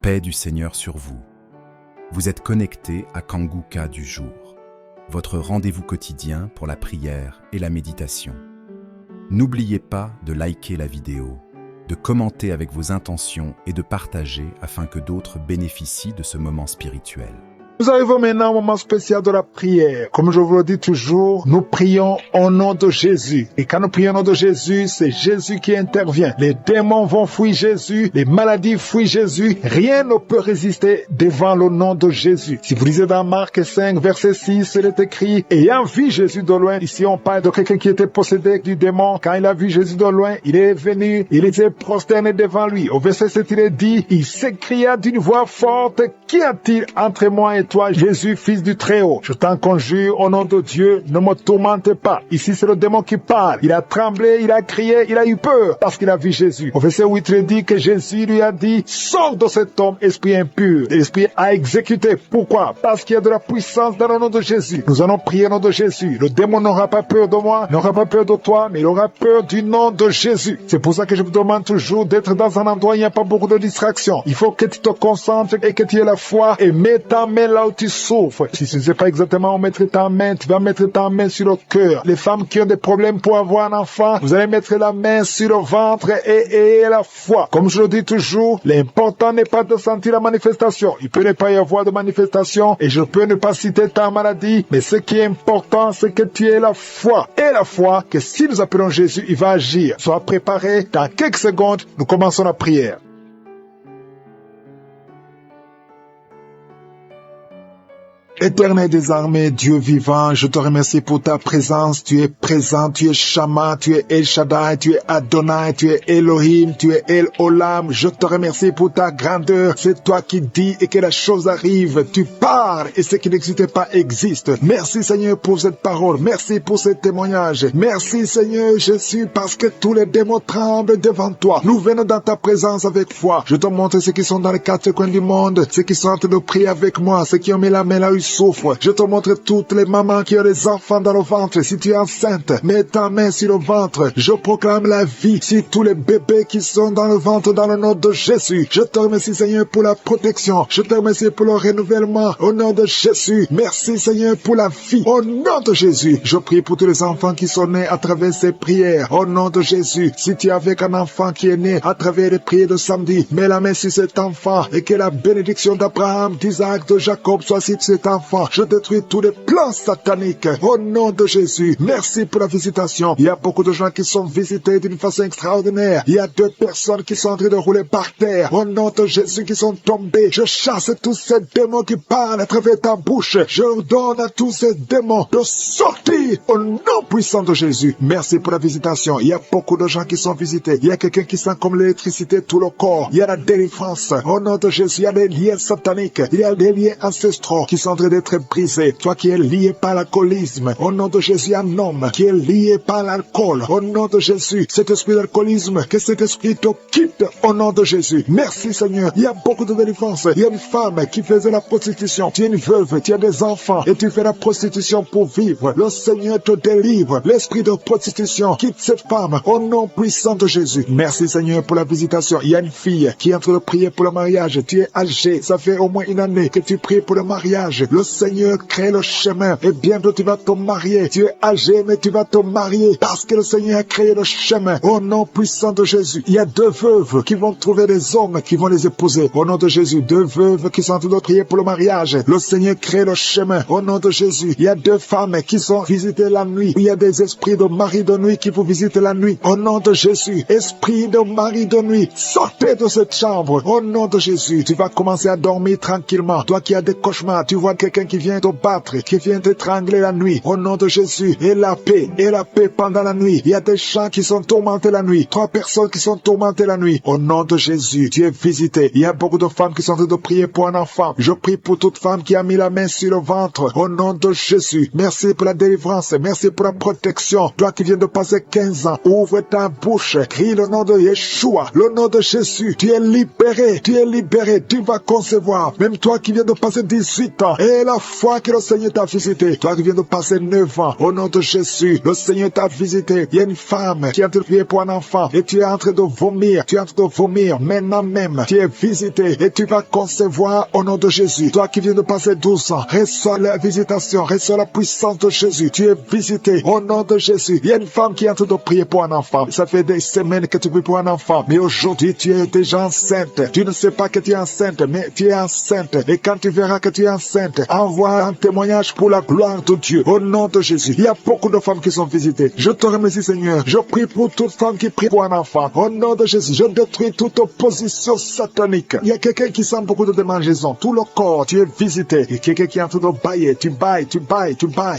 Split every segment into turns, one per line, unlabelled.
Paix du Seigneur sur vous. Vous êtes connectés à Kanguka du jour, votre rendez-vous quotidien pour la prière et la méditation. N'oubliez pas de liker la vidéo, de commenter avec vos intentions et de partager afin que d'autres bénéficient de ce moment spirituel.
Nous arrivons maintenant au moment spécial de la prière. Comme je vous le dis toujours, nous prions au nom de Jésus. Et quand nous prions au nom de Jésus, c'est Jésus qui intervient. Les démons vont fuir Jésus, les maladies fuient Jésus. Rien ne peut résister devant le nom de Jésus. Si vous lisez dans Marc 5, verset 6, il est écrit, ayant vu Jésus de loin, ici on parle de quelqu'un qui était possédé du démon. Quand il a vu Jésus de loin, il est venu, il était prosterné devant lui. Au verset 7, il est dit, il s'écria d'une voix forte, qu'y a-t-il entre moi et toi, Jésus, fils du Très-Haut? Je t'en conjure au nom de Dieu, ne me tourmente pas. Ici, c'est le démon qui parle. Il a tremblé, il a crié, il a eu peur parce qu'il a vu Jésus. Au verset 8, il dit que Jésus lui a dit, sors de cet homme, esprit impur. L'esprit a exécuté. Pourquoi? Parce qu'il y a de la puissance dans le nom de Jésus. Nous allons prier au nom de Jésus. Le démon n'aura pas peur de moi, n'aura pas peur de toi, mais il aura peur du nom de Jésus. C'est pour ça que je vous demande toujours d'être dans un endroit où il n'y a pas beaucoup de distractions. Il faut que tu te concentres et que tu aies la foi et mets ta main là où tu souffres. Si tu ne sais pas exactement où mettre ta main, tu vas mettre ta main sur le cœur. Les femmes qui ont des problèmes pour avoir un enfant, vous allez mettre la main sur le ventre et la foi. Comme je le dis toujours, l'important n'est pas de sentir la manifestation. Il peut ne pas y avoir de manifestation et je peux ne pas citer ta maladie, mais ce qui est important, c'est que tu aies la foi. Et la foi, que si nous appelons Jésus, il va agir. Sois préparé. Dans quelques secondes, nous commençons la prière. Éternel des armées, Dieu vivant, je te remercie pour ta présence. Tu es présent, tu es Shama, tu es El Shaddai, tu es Adonai, tu es Elohim, tu es El Olam. Je te remercie pour ta grandeur. C'est toi qui dis et que la chose arrive. Tu parles et ce qui n'existe pas existe. Merci Seigneur pour cette parole. Merci pour ce témoignage. Merci Seigneur Jésus parce que tous les démons tremblent devant toi. Nous venons dans ta présence avec foi. Je te montre ceux qui sont dans les quatre coins du monde, ceux qui sont en train de prier avec moi, ceux qui ont mis la main là où ils souffrent. Je te montre toutes les mamans qui ont des enfants dans le ventre. Si tu es enceinte, mets ta main sur le ventre. Je proclame la vie sur tous les bébés qui sont dans le ventre dans le nom de Jésus. Je te remercie Seigneur pour la protection. Je te remercie pour le renouvellement au nom de Jésus. Merci Seigneur pour la vie au nom de Jésus. Je prie pour tous les enfants qui sont nés à travers ces prières au nom de Jésus. Si tu es avec un enfant qui est né à travers les prières de samedi, mets la main sur cet enfant et que la bénédiction d'Abraham, d'Isaac, de Jacob soit sur cet enfant. Je détruis tous les plans sataniques au nom de Jésus. Merci pour la visitation. Il y a beaucoup de gens qui sont visités d'une façon extraordinaire. Il y a 2 personnes qui sont en train de rouler par terre au nom de Jésus qui sont tombées. Je chasse tous ces démons qui parlent à travers ta bouche. Je ordonne à tous ces démons de sortir au nom puissant de Jésus. Merci pour la visitation. Il y a beaucoup de gens qui sont visités. Il y a quelqu'un qui sent comme l'électricité tout le corps. Il y a la délivrance au nom de Jésus. Il y a des liens sataniques. Il y a des liens ancestraux qui sont en train d'être brisé. Toi qui es lié par l'alcoolisme, au nom de Jésus, un homme qui est lié par l'alcool, au nom de Jésus, cet esprit d'alcoolisme, que cet esprit te quitte au nom de Jésus. Merci Seigneur. Il y a beaucoup de délivrance. Il y a une femme qui faisait la prostitution. Tu es une veuve, tu as des enfants et tu fais la prostitution pour vivre. Le Seigneur te délivre. L'esprit de prostitution quitte cette femme au nom puissant de Jésus. Merci Seigneur pour la visitation. Il y a une fille qui est en train de prier pour le mariage. Tu es âgé. Ça fait au moins une année que tu pries pour le mariage. Le Seigneur crée le chemin et bientôt tu vas te marier. Tu es âgé mais tu vas te marier parce que le Seigneur a créé le chemin au nom puissant de Jésus. Il y a 2 veuves qui vont trouver des hommes qui vont les épouser au nom de Jésus. 2 veuves qui sont en train de prier pour le mariage. Le Seigneur crée le chemin au nom de Jésus. Il y a 2 femmes qui sont visitées la nuit. Il y a des esprits de mari de nuit qui vous visitent la nuit au nom de Jésus. Esprit de mari de nuit, sortez de cette chambre au nom de Jésus. Tu vas commencer à dormir tranquillement. Toi qui as des cauchemars, tu vois quelqu'un qui vient te battre, qui vient t'étrangler la nuit. Au nom de Jésus, et la paix pendant la nuit. Il y a des gens qui sont tourmentés la nuit. 3 personnes qui sont tourmentées la nuit. Au nom de Jésus, tu es visité. Il y a beaucoup de femmes qui sont en train de prier pour un enfant. Je prie pour toute femme qui a mis la main sur le ventre. Au nom de Jésus, merci pour la délivrance. Merci pour la protection. Toi qui viens de passer 15 ans, ouvre ta bouche. Crie le nom de Yeshua. Le nom de Jésus. Tu es libéré. Tu es libéré. Tu vas concevoir. Même toi qui viens de passer 18 ans. Et la foi que le Seigneur t'a visité, toi qui viens de passer 9 ans, au nom de Jésus, le Seigneur t'a visité. Il y a une femme qui est en train de prier pour un enfant et tu es en train de vomir, maintenant même, tu es visité et tu vas concevoir au nom de Jésus. Toi qui viens de passer 12 ans, reçois la visitation, reçois la puissance de Jésus, tu es visité au nom de Jésus. Il y a une femme qui est en train de prier pour un enfant. Ça fait des semaines que tu pries pour un enfant, mais aujourd'hui tu es déjà enceinte. Tu ne sais pas que tu es enceinte, mais tu es enceinte. Et quand tu verras que tu es enceinte, envoie un témoignage pour la gloire de Dieu au nom de Jésus. Il y a beaucoup de femmes qui sont visitées. Je te remercie Seigneur. Je prie pour toute femme qui prie pour un enfant. Au nom de Jésus, je détruis toute opposition satanique. Il y a quelqu'un qui sent beaucoup de démangeaisons. Tout le corps, tu es visité. Il y a quelqu'un qui est en train de bailler. Tu bailles.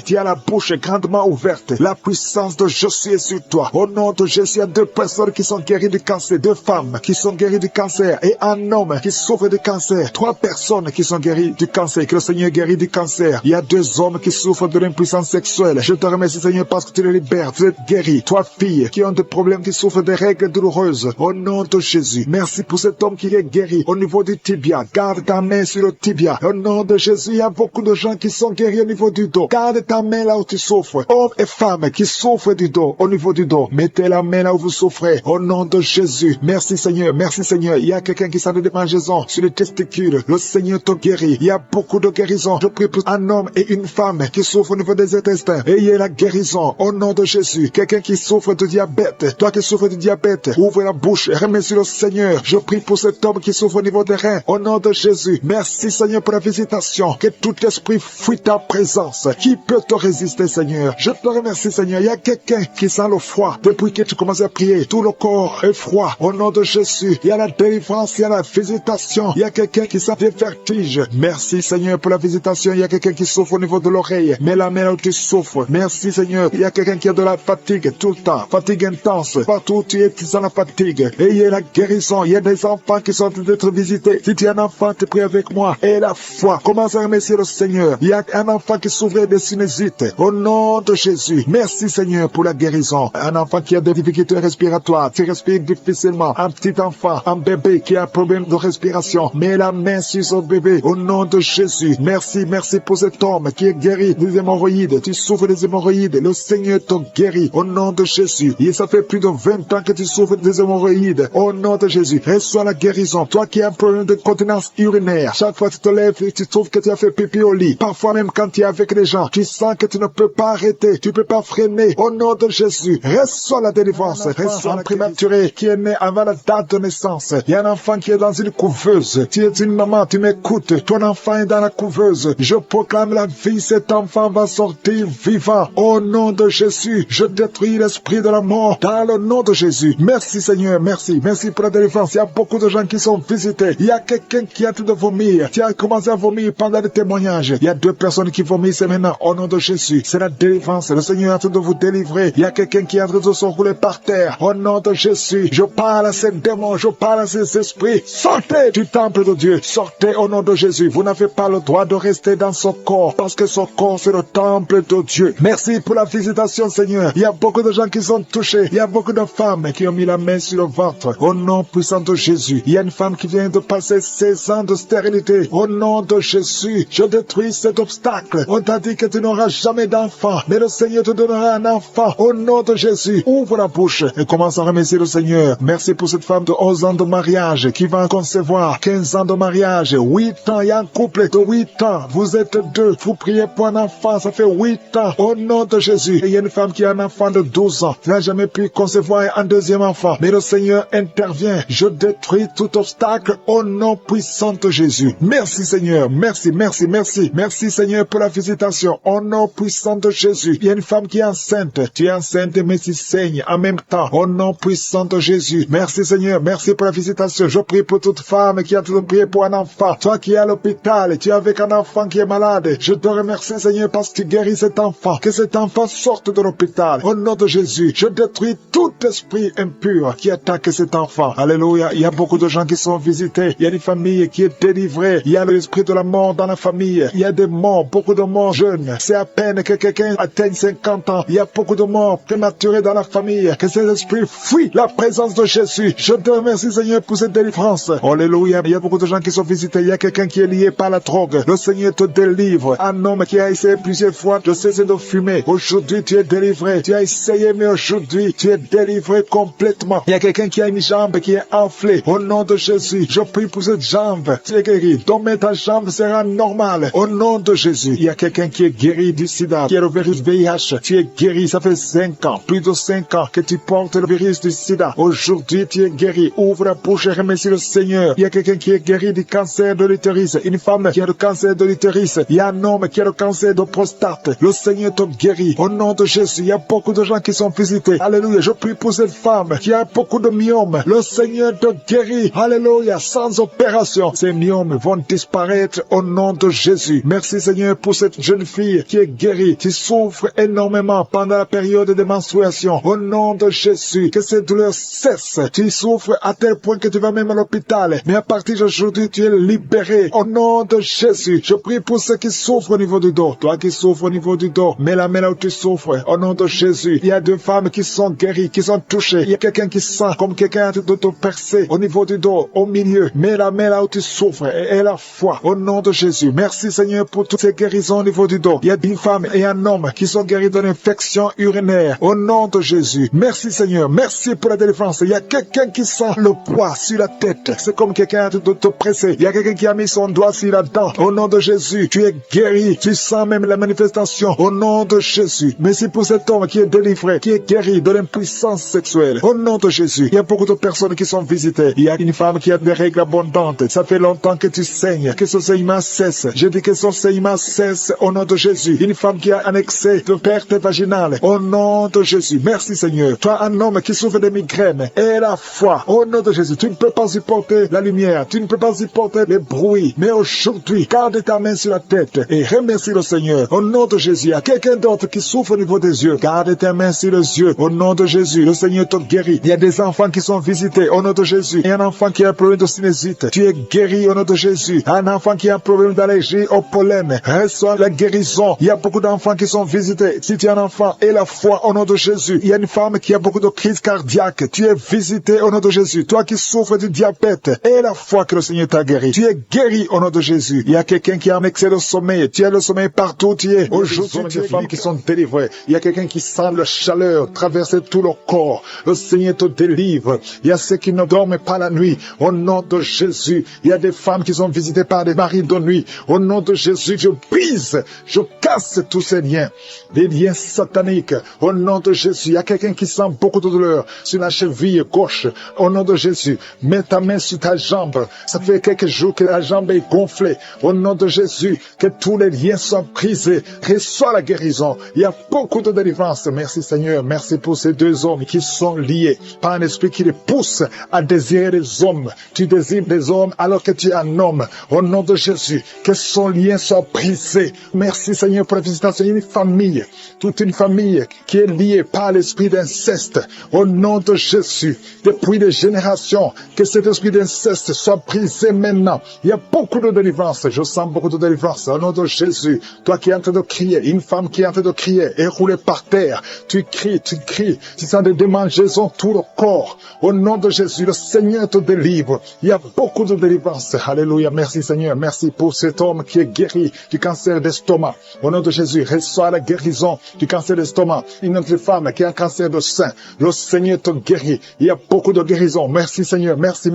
Tu as la bouche grandement ouverte. La puissance de Jésus est sur toi. Au nom de Jésus, il y a 2 personnes qui sont guéries du cancer. 2 femmes qui sont guéries du cancer. Et un homme qui souffre du cancer. 3 personnes qui sont guéries du cancer. Que le Seigneur guérit du cancer. Il y a 2 hommes qui souffrent de l'impuissance sexuelle. Je te remercie Seigneur parce que tu les libères. Vous êtes guéris. 3 filles qui ont des problèmes, qui souffrent des règles douloureuses. Au nom de Jésus. Merci pour cet homme qui est guéri au niveau du tibia. Garde ta main sur le tibia. Au nom de Jésus, il y a beaucoup de gens qui sont guéris au niveau du dos. Garde ta main là où tu souffres. Hommes et femmes qui souffrent du dos, au niveau du dos. Mettez la main là où vous souffrez. Au nom de Jésus. Merci Seigneur. Merci Seigneur. Il y a quelqu'un qui sent des démangeaisons sur les testicules. Le Seigneur te guérit. Il y a beaucoup de guérisons. Je prie pour un homme et une femme qui souffrent au niveau des intestins. Ayez la guérison au nom de Jésus. Quelqu'un qui souffre de diabète. Toi qui souffres de diabète, ouvre la bouche et remercie le Seigneur. Je prie pour cet homme qui souffre au niveau des reins. Au nom de Jésus. Merci Seigneur pour la visitation. Que tout esprit fuit ta présence. Qui peut te résister Seigneur? Je te remercie Seigneur. Il y a quelqu'un qui sent le froid. Depuis que tu commences à prier, tout le corps est froid. Au nom de Jésus. Il y a la délivrance, il y a la visitation. Il y a quelqu'un qui sent des vertiges. Merci Seigneur pour la visitation. Il y a quelqu'un qui souffre au niveau de l'oreille. Mets la main où tu souffres. Merci Seigneur. Il y a quelqu'un qui a de la fatigue tout le temps. Fatigue intense. Partout où tu es, tu sens la fatigue. Et il y a la guérison. Il y a des enfants qui sont en train d'être visités. Si tu es un enfant, tu pries avec moi. Et la foi. Commence à remercier le Seigneur. Il y a un enfant qui souffrait de sinusite. Au nom de Jésus. Merci Seigneur pour la guérison. Un enfant qui a des difficultés respiratoires. Tu respires difficilement. Un petit enfant, un bébé qui a un problème de respiration. Mets la main sur son bébé. Au nom de Jésus. Merci pour cet homme qui est guéri des hémorroïdes. Tu souffres des hémorroïdes. Le Seigneur te guérit. Au nom de Jésus. Et ça fait plus de 20 ans que tu souffres des hémorroïdes. Au nom de Jésus. Reçois la guérison. Toi qui as un problème de continence urinaire. Chaque fois que tu te lèves, tu trouves que tu as fait pipi au lit. Parfois même quand tu es avec les gens, tu sens que tu ne peux pas arrêter. Tu ne peux pas freiner. Au nom de Jésus. Reçois la délivrance. Reçois un prématuré qui est né avant la date de naissance. Il y a un enfant qui est dans une couveuse. Tu es une maman, tu m'écoutes. Ton enfant est dans la couveuse. Je proclame la vie. Cet enfant va sortir vivant. Au nom de Jésus. Je détruis l'esprit de la mort dans le nom de Jésus. Merci Seigneur. Merci pour la délivrance. Il y a beaucoup de gens qui sont visités. Il y a quelqu'un qui est en train de vomir. Tu as commencé à vomir pendant le témoignage. Il y a 2 personnes qui vomissent maintenant. Au nom de Jésus. C'est la délivrance. Le Seigneur est en train de vous délivrer. Il y a quelqu'un qui est en train de se rouler par terre. Au nom de Jésus. Je parle à ces démons. Je parle à ces esprits. Sortez du temple de Dieu. Sortez au nom de Jésus. Vous n'avez pas le droit de rester dans ce corps. Parce que ce corps, c'est le temple de Dieu. Merci pour la visitation, Seigneur. Il y a beaucoup de gens qui sont touchés. Il y a beaucoup de femmes qui ont mis la main sur le ventre. Au nom puissant de Jésus. Il y a une femme qui vient de passer 16 ans de stérilité. Au nom de Jésus, je détruis cet obstacle. On t'a dit que tu n'auras jamais d'enfant. Mais le Seigneur te donnera un enfant. Au nom de Jésus, ouvre la bouche et commence à remercier le Seigneur. Merci pour cette femme de 11 ans de mariage qui va en concevoir 15 ans de mariage. 8 ans, il y a un couple de 8 ans. Vous êtes 2. Vous priez pour un enfant, ça fait 8 ans. Au nom de Jésus. Et il y a une femme qui a un enfant de 12 ans. Qui n'a jamais pu concevoir un deuxième enfant. Mais le Seigneur intervient. Je détruis tout obstacle au nom puissant de Jésus. Merci Seigneur. Merci Seigneur pour la visitation. Au nom puissant de Jésus. Il y a une femme qui est enceinte. Tu es enceinte mais tu saignes en même temps. Au nom puissant de Jésus. Merci Seigneur. Merci pour la visitation. Je prie pour toute femme qui a tout prié pour un enfant. Toi qui es à l'hôpital, tu es avec un enfant qui est malade. Je te remercie Seigneur parce que tu guéris cet enfant. Que cet enfant sorte de l'hôpital. Au nom de Jésus, je détruis tout esprit impur qui attaque cet enfant. Alléluia. Il y a beaucoup de gens qui sont visités. Il y a une famille qui est délivrée. Il y a l'esprit de la mort dans la famille. Il y a des morts, beaucoup de morts jeunes. C'est à peine que quelqu'un atteigne 50 ans. Il y a beaucoup de morts prématurés dans la famille. Que ces esprits fuient la présence de Jésus. Je te remercie Seigneur pour cette délivrance. Alléluia. Il y a beaucoup de gens qui sont visités. Il y a quelqu'un qui est lié par la drogue. Le Seigneur te délivre. Un homme qui a essayé plusieurs fois de cesser de fumer. Aujourd'hui, tu es délivré. Tu as essayé, mais aujourd'hui, tu es délivré complètement. Il y a quelqu'un qui a une jambe qui est enflée. Au nom de Jésus, je prie pour cette jambe. Tu es guéri. Demain, ta jambe sera normale. Au nom de Jésus. Il y a quelqu'un qui est guéri du sida, qui est le virus VIH. Tu es guéri. Ça fait 5 ans, plus de 5 ans que tu portes le virus du sida. Aujourd'hui, tu es guéri. Ouvre la bouche et remercie le Seigneur. Il y a quelqu'un qui est guéri du cancer de l'utérus. Une femme qui a le cancer de l'utérus. Il y a un homme qui a le cancer de prostate. Le Seigneur te guérit. Au nom de Jésus, il y a beaucoup de gens qui sont visités. Alléluia. Je prie pour cette femme qui a beaucoup de myomes. Le Seigneur te guérit. Alléluia. Sans opération, ces myomes vont disparaître au nom de Jésus. Merci Seigneur pour cette jeune fille qui est guérie, qui souffre énormément pendant la période de menstruation. Au nom de Jésus, que ces douleurs cessent. Tu souffres à tel point que tu vas même à l'hôpital. Mais à partir d'aujourd'hui, tu es libéré. Au nom de Jésus, je prie pour ceux qui souffrent au niveau du dos. Toi qui souffres au niveau du dos, mets la main là où tu souffres. Au nom de Jésus, il y a 2 femmes qui sont guéries, qui sont touchées. Il y a quelqu'un qui sent comme quelqu'un de te percer au niveau du dos, au milieu. Mets la main là où tu souffres et aie la foi. Au nom de Jésus, merci Seigneur pour toutes ces guérisons au niveau du dos. Il y a une femme et un homme qui sont guéris d'une infection urinaire. Au nom de Jésus, merci Seigneur, merci pour la délivrance. Il y a quelqu'un qui sent le poids sur la tête. C'est comme quelqu'un de te presser. Il y a quelqu'un qui a mis son doigt sur la dent. Au nom de Jésus, tu es guéri. Tu sens même la manifestation. Au nom de Jésus, merci pour cet homme qui est délivré, qui est guéri de l'impuissance sexuelle. Au nom de Jésus, il y a beaucoup de personnes qui sont visitées. Il y a une femme qui a des règles abondantes. Ça fait longtemps que tu saignes, que ce saignement cesse. Je dis que son saignement cesse au nom de Jésus. Une femme qui a un excès de perte vaginale. Au nom de Jésus, merci Seigneur. Toi, un homme qui souffre de migraines, aie la foi. Au nom de Jésus, tu ne peux pas supporter la lumière, tu ne peux pas supporter les bruits. Mais aujourd'hui, garde ta main sur la tête et remercie le Seigneur. Au nom de Jésus, il y a quelqu'un d'autre qui souffre au niveau des yeux. Garde ta main sur les yeux. Au nom de Jésus, le Seigneur te guérit. Il y a des enfants qui sont visités. Au nom de Jésus, il y a un enfant qui a un problème de sinusite. Tu es guéri au nom de Jésus. Un enfant qui a un problème d'allergie au pollen, reçoit la guérison. Il y a beaucoup d'enfants qui sont visités. Si tu es un enfant, aie la foi au nom de Jésus. Il y a une femme qui a beaucoup de crises cardiaques. Tu es visité au nom de Jésus. Toi qui souffres du diabète, aie la foi que le Seigneur t'a guéri. Tu es guéri au nom de Jésus. Il y a quelqu'un qui a un excès de sommeil. Tu as le sommeil partout où tu es. Aujourd'hui, il y a des femmes qui sont délivrées. Il y a quelqu'un qui sent la chaleur traverser tout le corps. Le Seigneur te délivre. Il y a ceux qui ne dorment pas la nuit. Au nom de Jésus, il y a des femmes qui sont visitées par des maris de nuit. Au nom de Jésus, je brise, je casse tous ces liens, des liens sataniques. Au nom de Jésus, il y a quelqu'un qui sent beaucoup de douleur sur la cheville gauche. Au nom de Jésus, mets ta main sur ta jambe. Ça fait quelques jours que la jambe est gonflée. Au nom de Jésus, que tous les liens soient brisés. Reçois la guérison. Il y a beaucoup de délivrance. Merci Seigneur. Merci pour ces 2 hommes qui sont liés par un esprit qui les pousse à désirer des hommes. Tu désires des hommes alors que tu es un homme. Au nom de Jésus, que son lien soit brisé. Merci Seigneur pour la visitation d'une famille. Toute une famille qui est liée par l'esprit d'inceste. Au nom de Jésus, depuis des générations, que cet esprit d'inceste soit brisé maintenant. Il y a beaucoup de délivrance. Je sens beaucoup de délivrance. Au nom de Jésus, toi qui es en train de crier, une femme qui est en train de crier et rouler par terre, tu cries, tu sens des démangeaisons tout le corps. Au nom de Jésus, le Seigneur te délivre. Il y a beaucoup de délivrance. Alléluia. Merci Seigneur. Merci pour cet homme qui est guéri du cancer d'estomac. Au nom de Jésus, reçois la guérison du cancer d'estomac. Une autre femme qui a un cancer de sein. Le Seigneur te guérit. Il y a beaucoup de guérison. Merci Seigneur. Merci.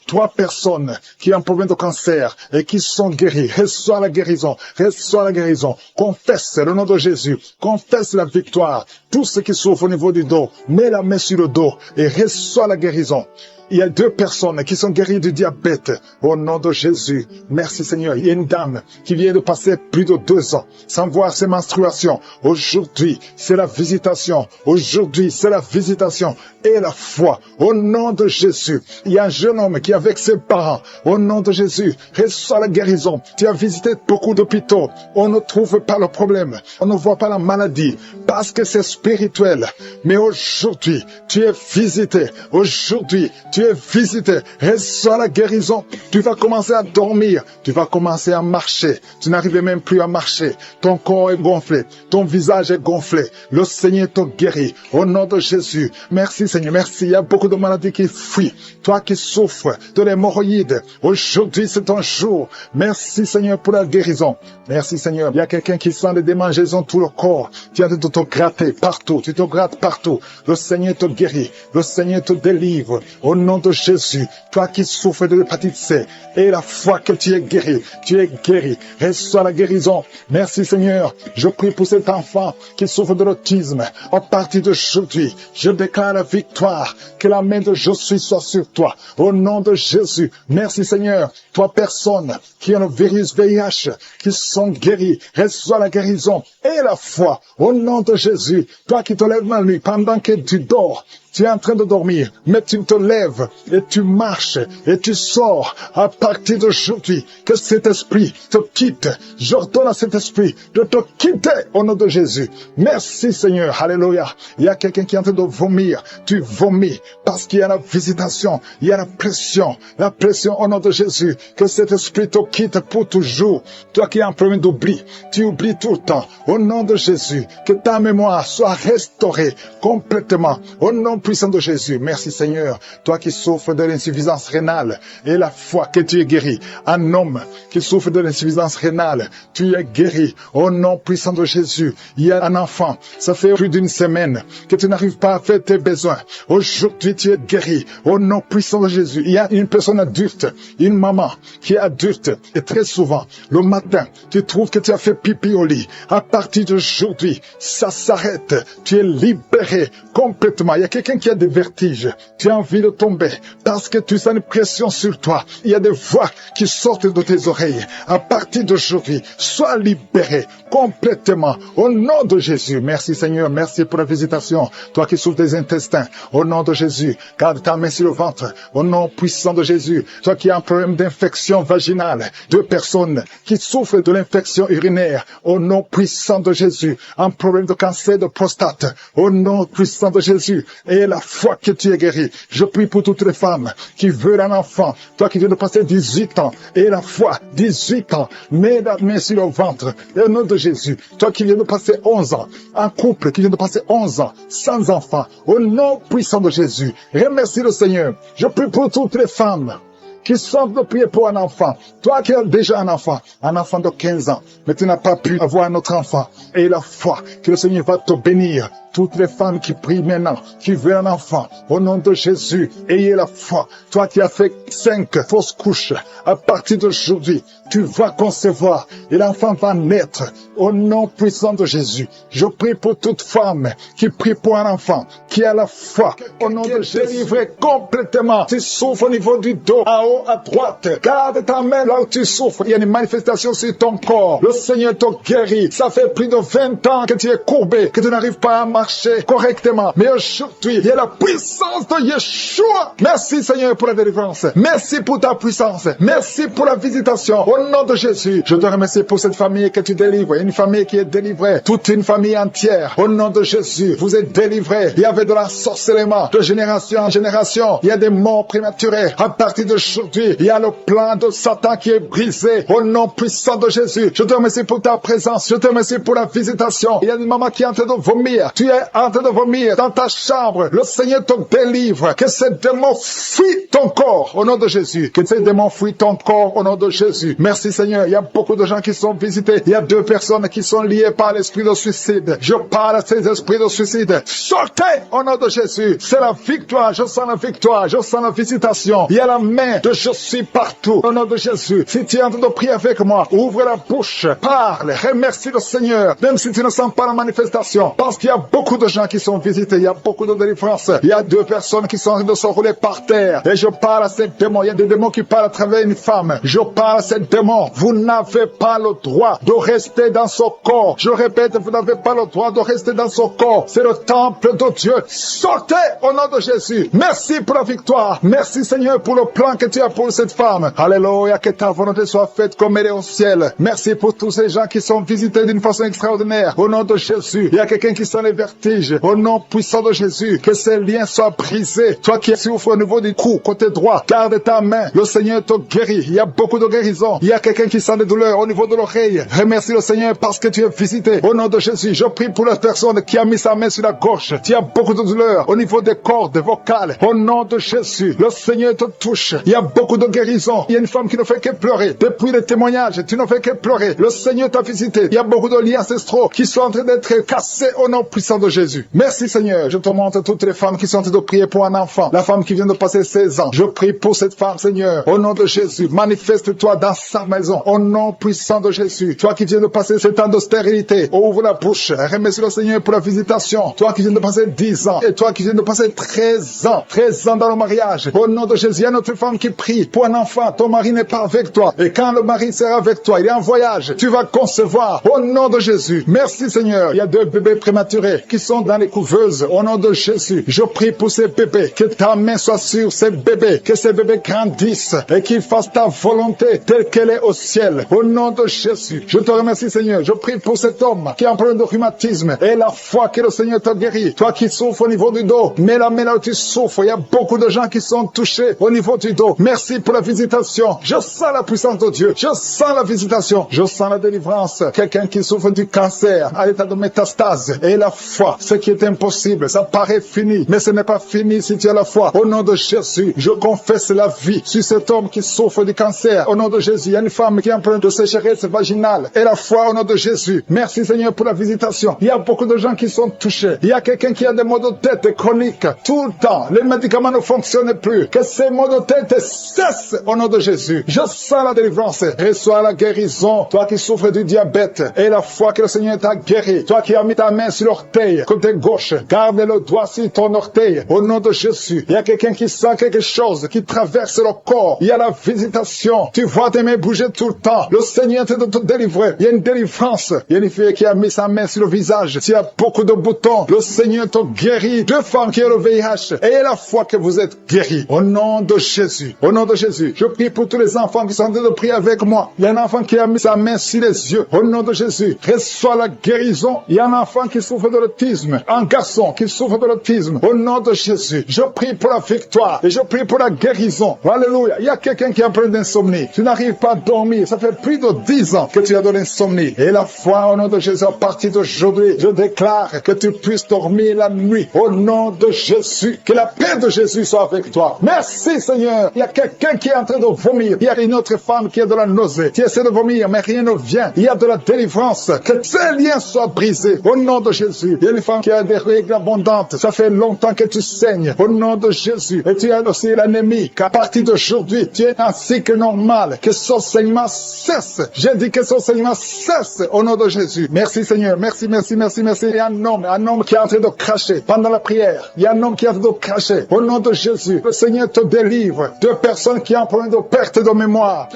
3 personnes qui ont un problème de cancer et qui sont guéries. Reçois la guérison. Reçois la guérison. Confesse le nom de Jésus. Confesse la victoire. Tous ceux qui souffrent au niveau du dos, mets la main sur le dos et reçois la guérison. Il y a 2 personnes qui sont guéries du diabète. Au nom de Jésus. Merci Seigneur. Il y a une dame qui vient de passer plus de 2 ans sans voir ses menstruations. Aujourd'hui, c'est la visitation. Aujourd'hui, c'est la visitation et la foi. Au nom de Jésus. Il y a un jeune homme qui est avec ses parents. Au nom de Jésus, reçois la guérison. Tu as visité beaucoup d'hôpitaux. On ne trouve pas le problème. On ne voit pas la maladie parce que c'est spirituel. Mais aujourd'hui, tu es visité. Aujourd'hui, tu Tu es visité. Reçois la guérison. Tu vas commencer à dormir. Tu vas commencer à marcher. Tu n'arrives même plus à marcher. Ton corps est gonflé. Ton visage est gonflé. Le Seigneur te guérit. Au nom de Jésus. Merci Seigneur. Merci. Il y a beaucoup de maladies qui fuient. Toi qui souffres de l'hémorroïde. Aujourd'hui c'est ton jour. Merci Seigneur pour la guérison. Merci Seigneur. Il y a quelqu'un qui sent des démangeaisons tout le corps. Tu es en train de te gratter partout. Tu te grattes partout. Le Seigneur te guérit. Le Seigneur te délivre. Au nom de Jésus. Toi qui souffres de l'hépatite C. Et la foi que tu es guéri. Tu es guéri. Reçois la guérison. Merci Seigneur. Je prie pour cet enfant qui souffre de l'autisme. À partir d'aujourd'hui, je déclare la victoire. Que la main de Jésus soit sur toi. Au nom de Jésus. Merci Seigneur. Toi personne qui a le virus VIH, qui sont guéris. Reçois la guérison et la foi. Au nom de Jésus. Toi qui te lèves la nuit pendant que tu dors. Tu es en train de dormir, mais tu te lèves et tu marches et tu sors à partir d'aujourd'hui. Que cet esprit te quitte. J'ordonne à cet esprit de te quitter au nom de Jésus. Merci Seigneur. Alléluia. Il y a quelqu'un qui est en train de vomir. Tu vomis parce qu'il y a la visitation. Il y a la pression. La pression au nom de Jésus. Que cet esprit te quitte pour toujours. Toi qui as un problème d'oubli. Tu oublies tout le temps. Au nom de Jésus. Que ta mémoire soit restaurée complètement. Au nom puissant de Jésus. Merci Seigneur. Toi qui souffres de l'insuffisance rénale et la foi que tu es guéri. Un homme qui souffre de l'insuffisance rénale, tu es guéri. Au nom puissant de Jésus. Il y a un enfant, ça fait plus d'une semaine que tu n'arrives pas à faire tes besoins. Aujourd'hui tu es guéri. Au nom puissant de Jésus. Il y a une personne adulte, une maman qui est adulte et très souvent, le matin, tu trouves que tu as fait pipi au lit. À partir d'aujourd'hui, ça s'arrête. Tu es libéré complètement. Il y a quelqu'un qui a des vertiges, tu as envie de tomber parce que tu sens une pression sur toi. Il y a des voix qui sortent de tes oreilles. À partir d'aujourd'hui, sois libéré complètement au nom de Jésus. Merci Seigneur, merci pour la visitation. Toi qui souffres des intestins, au nom de Jésus, garde ta main sur le ventre, au nom puissant de Jésus. Toi qui as un problème d'infection vaginale, 2 personnes qui souffrent de l'infection urinaire, au nom puissant de Jésus. Un problème de cancer de prostate, au nom puissant de Jésus. Et la foi que tu es guéri. Je prie pour toutes les femmes qui veulent un enfant. Toi qui viens de passer 18 ans. Et la foi, 18 ans. Mets la main sur le ventre. Et au nom de Jésus. Toi qui viens de passer 11 ans. Un couple qui vient de passer 11 ans. Sans enfant. Au nom puissant de Jésus. Remercie le Seigneur. Je prie pour toutes les femmes qui savent de prier pour un enfant. Toi qui as déjà un enfant de 15 ans, mais tu n'as pas pu avoir un autre enfant. Et la foi que le Seigneur va te bénir. Toutes les femmes qui prient maintenant, qui veulent un enfant, au nom de Jésus, ayez la foi. Toi qui as fait 5 fausses couches, à partir d'aujourd'hui, tu vas concevoir et l'enfant va naître au nom puissant de Jésus. Je prie pour toute femme qui prie pour un enfant, qui a la foi, au nom de Jésus. Délivré complètement. Tu souffres au niveau du dos, en haut à droite. Garde ta main là où tu souffres. Il y a une manifestation sur ton corps. Le Seigneur te guérit. Ça fait plus de 20 ans que tu es courbé, que tu n'arrives pas à marcher correctement. Mais aujourd'hui, il y a la puissance de Yeshua. Merci Seigneur pour la délivrance. Merci pour ta puissance. Merci pour la visitation. Au nom de Jésus, je te remercie pour cette famille que tu délivres. Une famille qui est délivrée. Toute une famille entière. Au nom de Jésus, vous êtes délivrés. Il y avait de l'ensorcellement de génération en génération. Il y a des morts prématurées. À partir d'aujourd'hui, il y a le plan de Satan qui est brisé. Au nom puissant de Jésus, je te remercie pour ta présence. Je te remercie pour la visitation. Il y a une maman qui est en train de vomir. Tu es en train de vomir dans ta chambre. Le Seigneur te délivre. Que ces démons fuient ton corps. Au nom de Jésus. Que ces démons fuient ton corps. Au nom de Jésus. Merci Seigneur. Il y a beaucoup de gens qui sont visités. Il y a 2 personnes qui sont liées par l'esprit de suicide. Je parle à ces esprits de suicide. Sortez au nom de Jésus. C'est la victoire. Je sens la victoire. Je sens la visitation. Il y a la main de je suis partout. Au nom de Jésus. Si tu es en train de prier avec moi, ouvre la bouche. Parle. Remercie le Seigneur. Même si tu ne sens pas la manifestation. Parce qu'il y a beaucoup de gens qui sont visités. Il y a beaucoup de délivrances. Il y a 2 personnes qui sont en train de se rouler par terre. Et je parle à ces démons. Il y a des démons qui parlent à travers une femme. Je parle à ces démons. Vous n'avez pas le droit de rester dans ce corps. Je répète, vous n'avez pas le droit de rester dans ce corps. C'est le temple de Dieu. Sortez au nom de Jésus. Merci pour la victoire. Merci Seigneur pour le plan que tu Merci pour cette femme. Alléluia, que ta volonté soit faite comme elle est au ciel. Merci pour tous ces gens qui sont visités d'une façon extraordinaire. Au nom de Jésus, il y a quelqu'un qui sent les vertiges. Au nom puissant de Jésus, que ces liens soient brisés. Toi qui souffres au niveau du cou, côté droit, garde ta main. Le Seigneur te guérit. Il y a beaucoup de guérisons. Il y a quelqu'un qui sent des douleurs au niveau de l'oreille. Remercie le Seigneur parce que tu es visité. Au nom de Jésus, je prie pour la personne qui a mis sa main sur la gorge. Tu as beaucoup de douleurs au niveau des cordes vocales. Au nom de Jésus, le Seigneur te touche. Il y a beaucoup de guérisons. Il y a une femme qui ne fait que pleurer. Depuis les témoignages, tu ne fais que pleurer. Le Seigneur t'a visité. Il y a beaucoup de liens ancestraux qui sont en train d'être cassés au nom puissant de Jésus. Merci Seigneur. Je te montre toutes les femmes qui sont en train de prier pour un enfant. La femme qui vient de passer 16 ans. Je prie pour cette femme, Seigneur. Au nom de Jésus, manifeste-toi dans sa maison. Au nom puissant de Jésus. Toi qui viens de passer ce temps de stérilité, ouvre la bouche. Remercie le Seigneur pour la visitation. Toi qui viens de passer 10 ans. Et toi qui viens de passer 13 ans. 13 ans dans le mariage. Au nom de Jésus, il y a notre femme qui prie pour un enfant. Ton mari n'est pas avec toi. Et quand le mari sera avec toi, il est en voyage. Tu vas concevoir. Au nom de Jésus. Merci Seigneur. Il y a 2 bébés prématurés qui sont dans les couveuses. Au nom de Jésus. Je prie pour ces bébés. Que ta main soit sur ces bébés. Que ces bébés grandissent. Et qu'ils fassent ta volonté telle qu'elle est au ciel. Au nom de Jésus. Je te remercie Seigneur. Je prie pour cet homme qui a un problème de rhumatisme. Et la foi que le Seigneur t'a guéri. Toi qui souffres au niveau du dos. Mais la main là où tu souffres. Il y a beaucoup de gens qui sont touchés au niveau du dos. Merci pour la visitation. Je sens la puissance de Dieu. Je sens la visitation. Je sens la délivrance. Quelqu'un qui souffre du cancer à l'état de métastase. Et la foi. Ce qui est impossible. Ça paraît fini. Mais ce n'est pas fini si tu as la foi. Au nom de Jésus, je confesse la vie sur cet homme qui souffre du cancer. Au nom de Jésus, il y a une femme qui est en train de sécheresse vaginale. Et la foi au nom de Jésus. Merci Seigneur pour la visitation. Il y a beaucoup de gens qui sont touchés. Il y a quelqu'un qui a des maux de tête chroniques. Tout le temps. Les médicaments ne fonctionnent plus. Que ces maux de tête cessent au nom de Jésus. Je sens la délivrance. Reçois la guérison. Toi qui souffres du diabète. Et la foi que le Seigneur t'a guéri. Toi qui as mis ta main sur l'orteil, côté gauche. Garde le doigt sur ton orteil. Au nom de Jésus. Il y a quelqu'un qui sent quelque chose qui traverse le corps. Il y a la visitation. Tu vois tes mains bouger tout le temps. Le Seigneur te délivrer. Il y a une délivrance. Il y a une fille qui a mis sa main sur le visage. Il y a beaucoup de boutons. Le Seigneur te guérit. 2 femmes qui ont le VIH. Ayez la foi que vous êtes guéris. Au nom de Jésus. Au nom de Jésus. Je prie pour tous les enfants qui sont en train de prier avec moi. Il y a un enfant qui a mis sa main sur les yeux. Au nom de Jésus. Reçois la guérison. Il y a un enfant qui souffre de l'autisme. Un garçon qui souffre de l'autisme. Au nom de Jésus. Je prie pour la victoire. Et je prie pour la guérison. Alléluia. Il y a quelqu'un qui a un problème d'insomnie. Tu n'arrives pas à dormir. Ça fait plus de 10 ans que tu as de l'insomnie. Et la foi au nom de Jésus, à partir d'aujourd'hui, je déclare que tu puisses dormir la nuit. Au nom de Jésus. Que la paix de Jésus soit avec toi. Merci Seigneur. Il y a quelqu'un qui est en train de vomir. Il y a une autre femme qui a de la nausée. Tu essaies de vomir, mais rien ne vient. Il y a de la délivrance. Que ces liens soient brisés. Au nom de Jésus. Il y a une femme qui a des règles abondantes. Ça fait longtemps que tu saignes. Au nom de Jésus. Et tu as aussi l'anémie. Qu'à partir d'aujourd'hui, tu es un cycle normal. Que son saignement cesse. J'ai dit que son saignement cesse. Au nom de Jésus. Merci Seigneur. Merci, merci, merci, merci. Il y a un homme qui est en train de cracher pendant la prière. Il y a un homme qui est en train de cracher. Au nom de Jésus. Le Seigneur te délivre. 2 personnes qui ont un problème de perte de mémoire.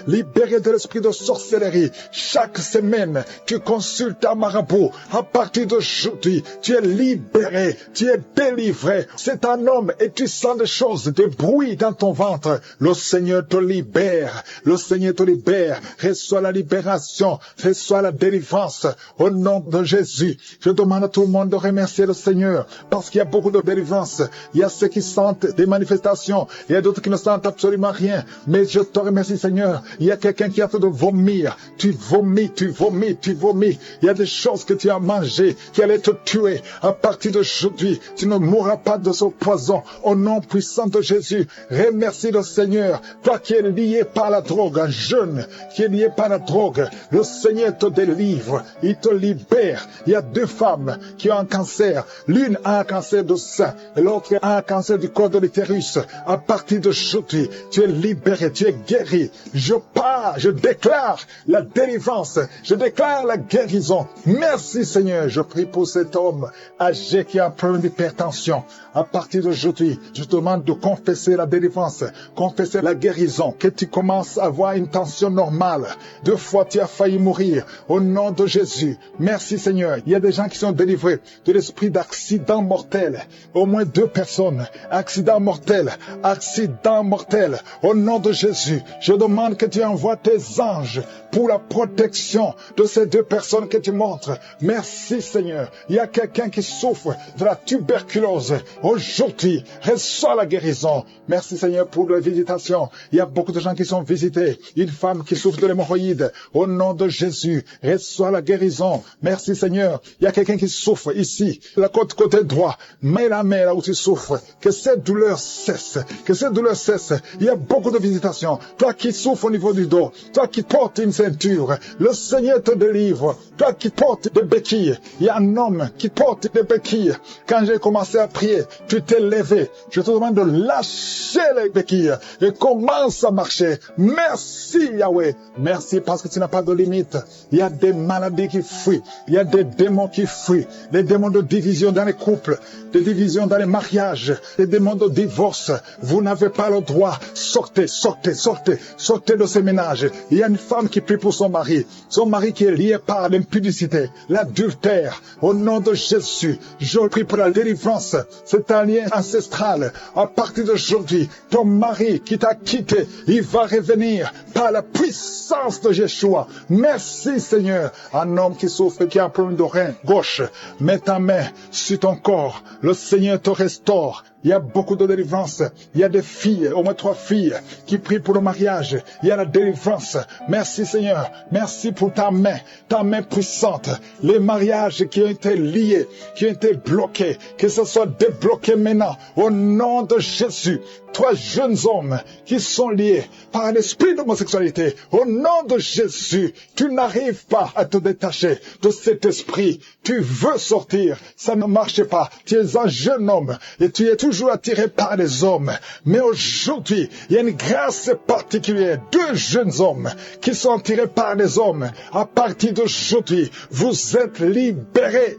Libéré de l'esprit de sorcellerie. Chaque semaine, tu consultes un marabout. À partir d'aujourd'hui, tu es libéré. Tu es délivré. C'est un homme et tu sens des choses, des bruits dans ton ventre. Le Seigneur te libère. Le Seigneur te libère. Reçois la libération. Reçois la délivrance. Au nom de Jésus. Je demande à tout le monde de remercier le Seigneur. Parce qu'il y a beaucoup de délivrance. Il y a ceux qui sentent des manifestations. Il y a d'autres qui ne sentent absolument rien. Mais je te remercie Seigneur. Il y a quelqu'un qui est en train de vomir. Tu vomis, tu vomis, tu vomis. Il y a des choses que tu as mangées qui allaient te tuer. À partir d'aujourd'hui, tu ne mourras pas de ce poison. Au nom puissant de Jésus, remercie le Seigneur. Toi qui es lié par la drogue, un jeune qui est lié par la drogue, le Seigneur te délivre. Il te libère. Il y a 2 femmes qui ont un cancer. L'une a un cancer de sein et l'autre a un cancer du col de l'utérus. À partir d'aujourd'hui, tu es libéré, tu es guéri. Je pars, je déclare la délivrance. Je déclare la guérison. Merci Seigneur. Je prie pour cet homme âgé qui a un problème d'hypertension. À partir d'aujourd'hui, je te demande de confesser la délivrance, confesser la guérison, que tu commences à avoir une tension normale. 2 fois tu as failli mourir. Au nom de Jésus. Merci Seigneur. Il y a des gens qui sont délivrés de l'esprit d'accident mortel. Au moins 2 personnes. Accident mortel. accident mortel. Au nom de Jésus, je demande que tu envoies tes anges pour la protection de ces deux personnes que tu montres. Merci Seigneur. Il y a quelqu'un qui souffre de la tuberculose. Aujourd'hui, reçois la guérison. Merci Seigneur pour la visitation. Il y a beaucoup de gens qui sont visités. Une femme qui souffre de l'hémorroïde. Au nom de Jésus, reçois la guérison. Merci Seigneur. Il y a quelqu'un qui souffre ici, la côté droit. Mets la main là où tu souffres. Que cette douleur cesse. Que cette douleur cesse. Il y a beaucoup de visitations. Toi qui souffres au niveau du dos. Toi qui portes une ceinture. Le Seigneur te délivre. Toi qui portes des béquilles. Il y a un homme qui porte des béquilles. Quand j'ai commencé à prier, tu t'es levé. Je te demande de lâcher les béquilles et commence à marcher. Merci Yahweh. Merci parce que tu n'as pas de limite. Il y a des maladies qui fuient. Il y a des démons qui fuient. Des démons de division dans les couples. Des divisions dans les mariages. Des démons de divorce. Vous n'avez pas le droit. Sortez, sortez, sortez. Sortez de ces ménages. Il y a une femme qui prie pour son mari. Son mari qui est lié par l'impudicité, l'adultère. Au nom de Jésus, je prie pour la délivrance. C'est un lien ancestral. À partir d'aujourd'hui, ton mari qui t'a quitté, il va revenir par la puissance de Yeshua. Merci Seigneur. Un homme qui souffre, qui a un problème de rein gauche, mets ta main sur ton corps. Le Seigneur te restaure. Il y a beaucoup de délivrance. Il y a des filles, au moins 3 filles, qui prient pour le mariage. Il y a la délivrance. Merci Seigneur. Merci pour ta main puissante. Les mariages qui ont été liés, qui ont été bloqués, que ce soit débloqué maintenant. Au nom de Jésus. 3 jeunes hommes qui sont liés par l'esprit d'homosexualité. Au nom de Jésus, tu n'arrives pas à te détacher de cet esprit. Tu veux sortir. Ça ne marche pas. Tu es un jeune homme et tu es toujours attiré par les hommes. Mais aujourd'hui, il y a une grâce particulière. 2 jeunes hommes qui sont attirés par les hommes. À partir d'aujourd'hui, vous êtes libérés.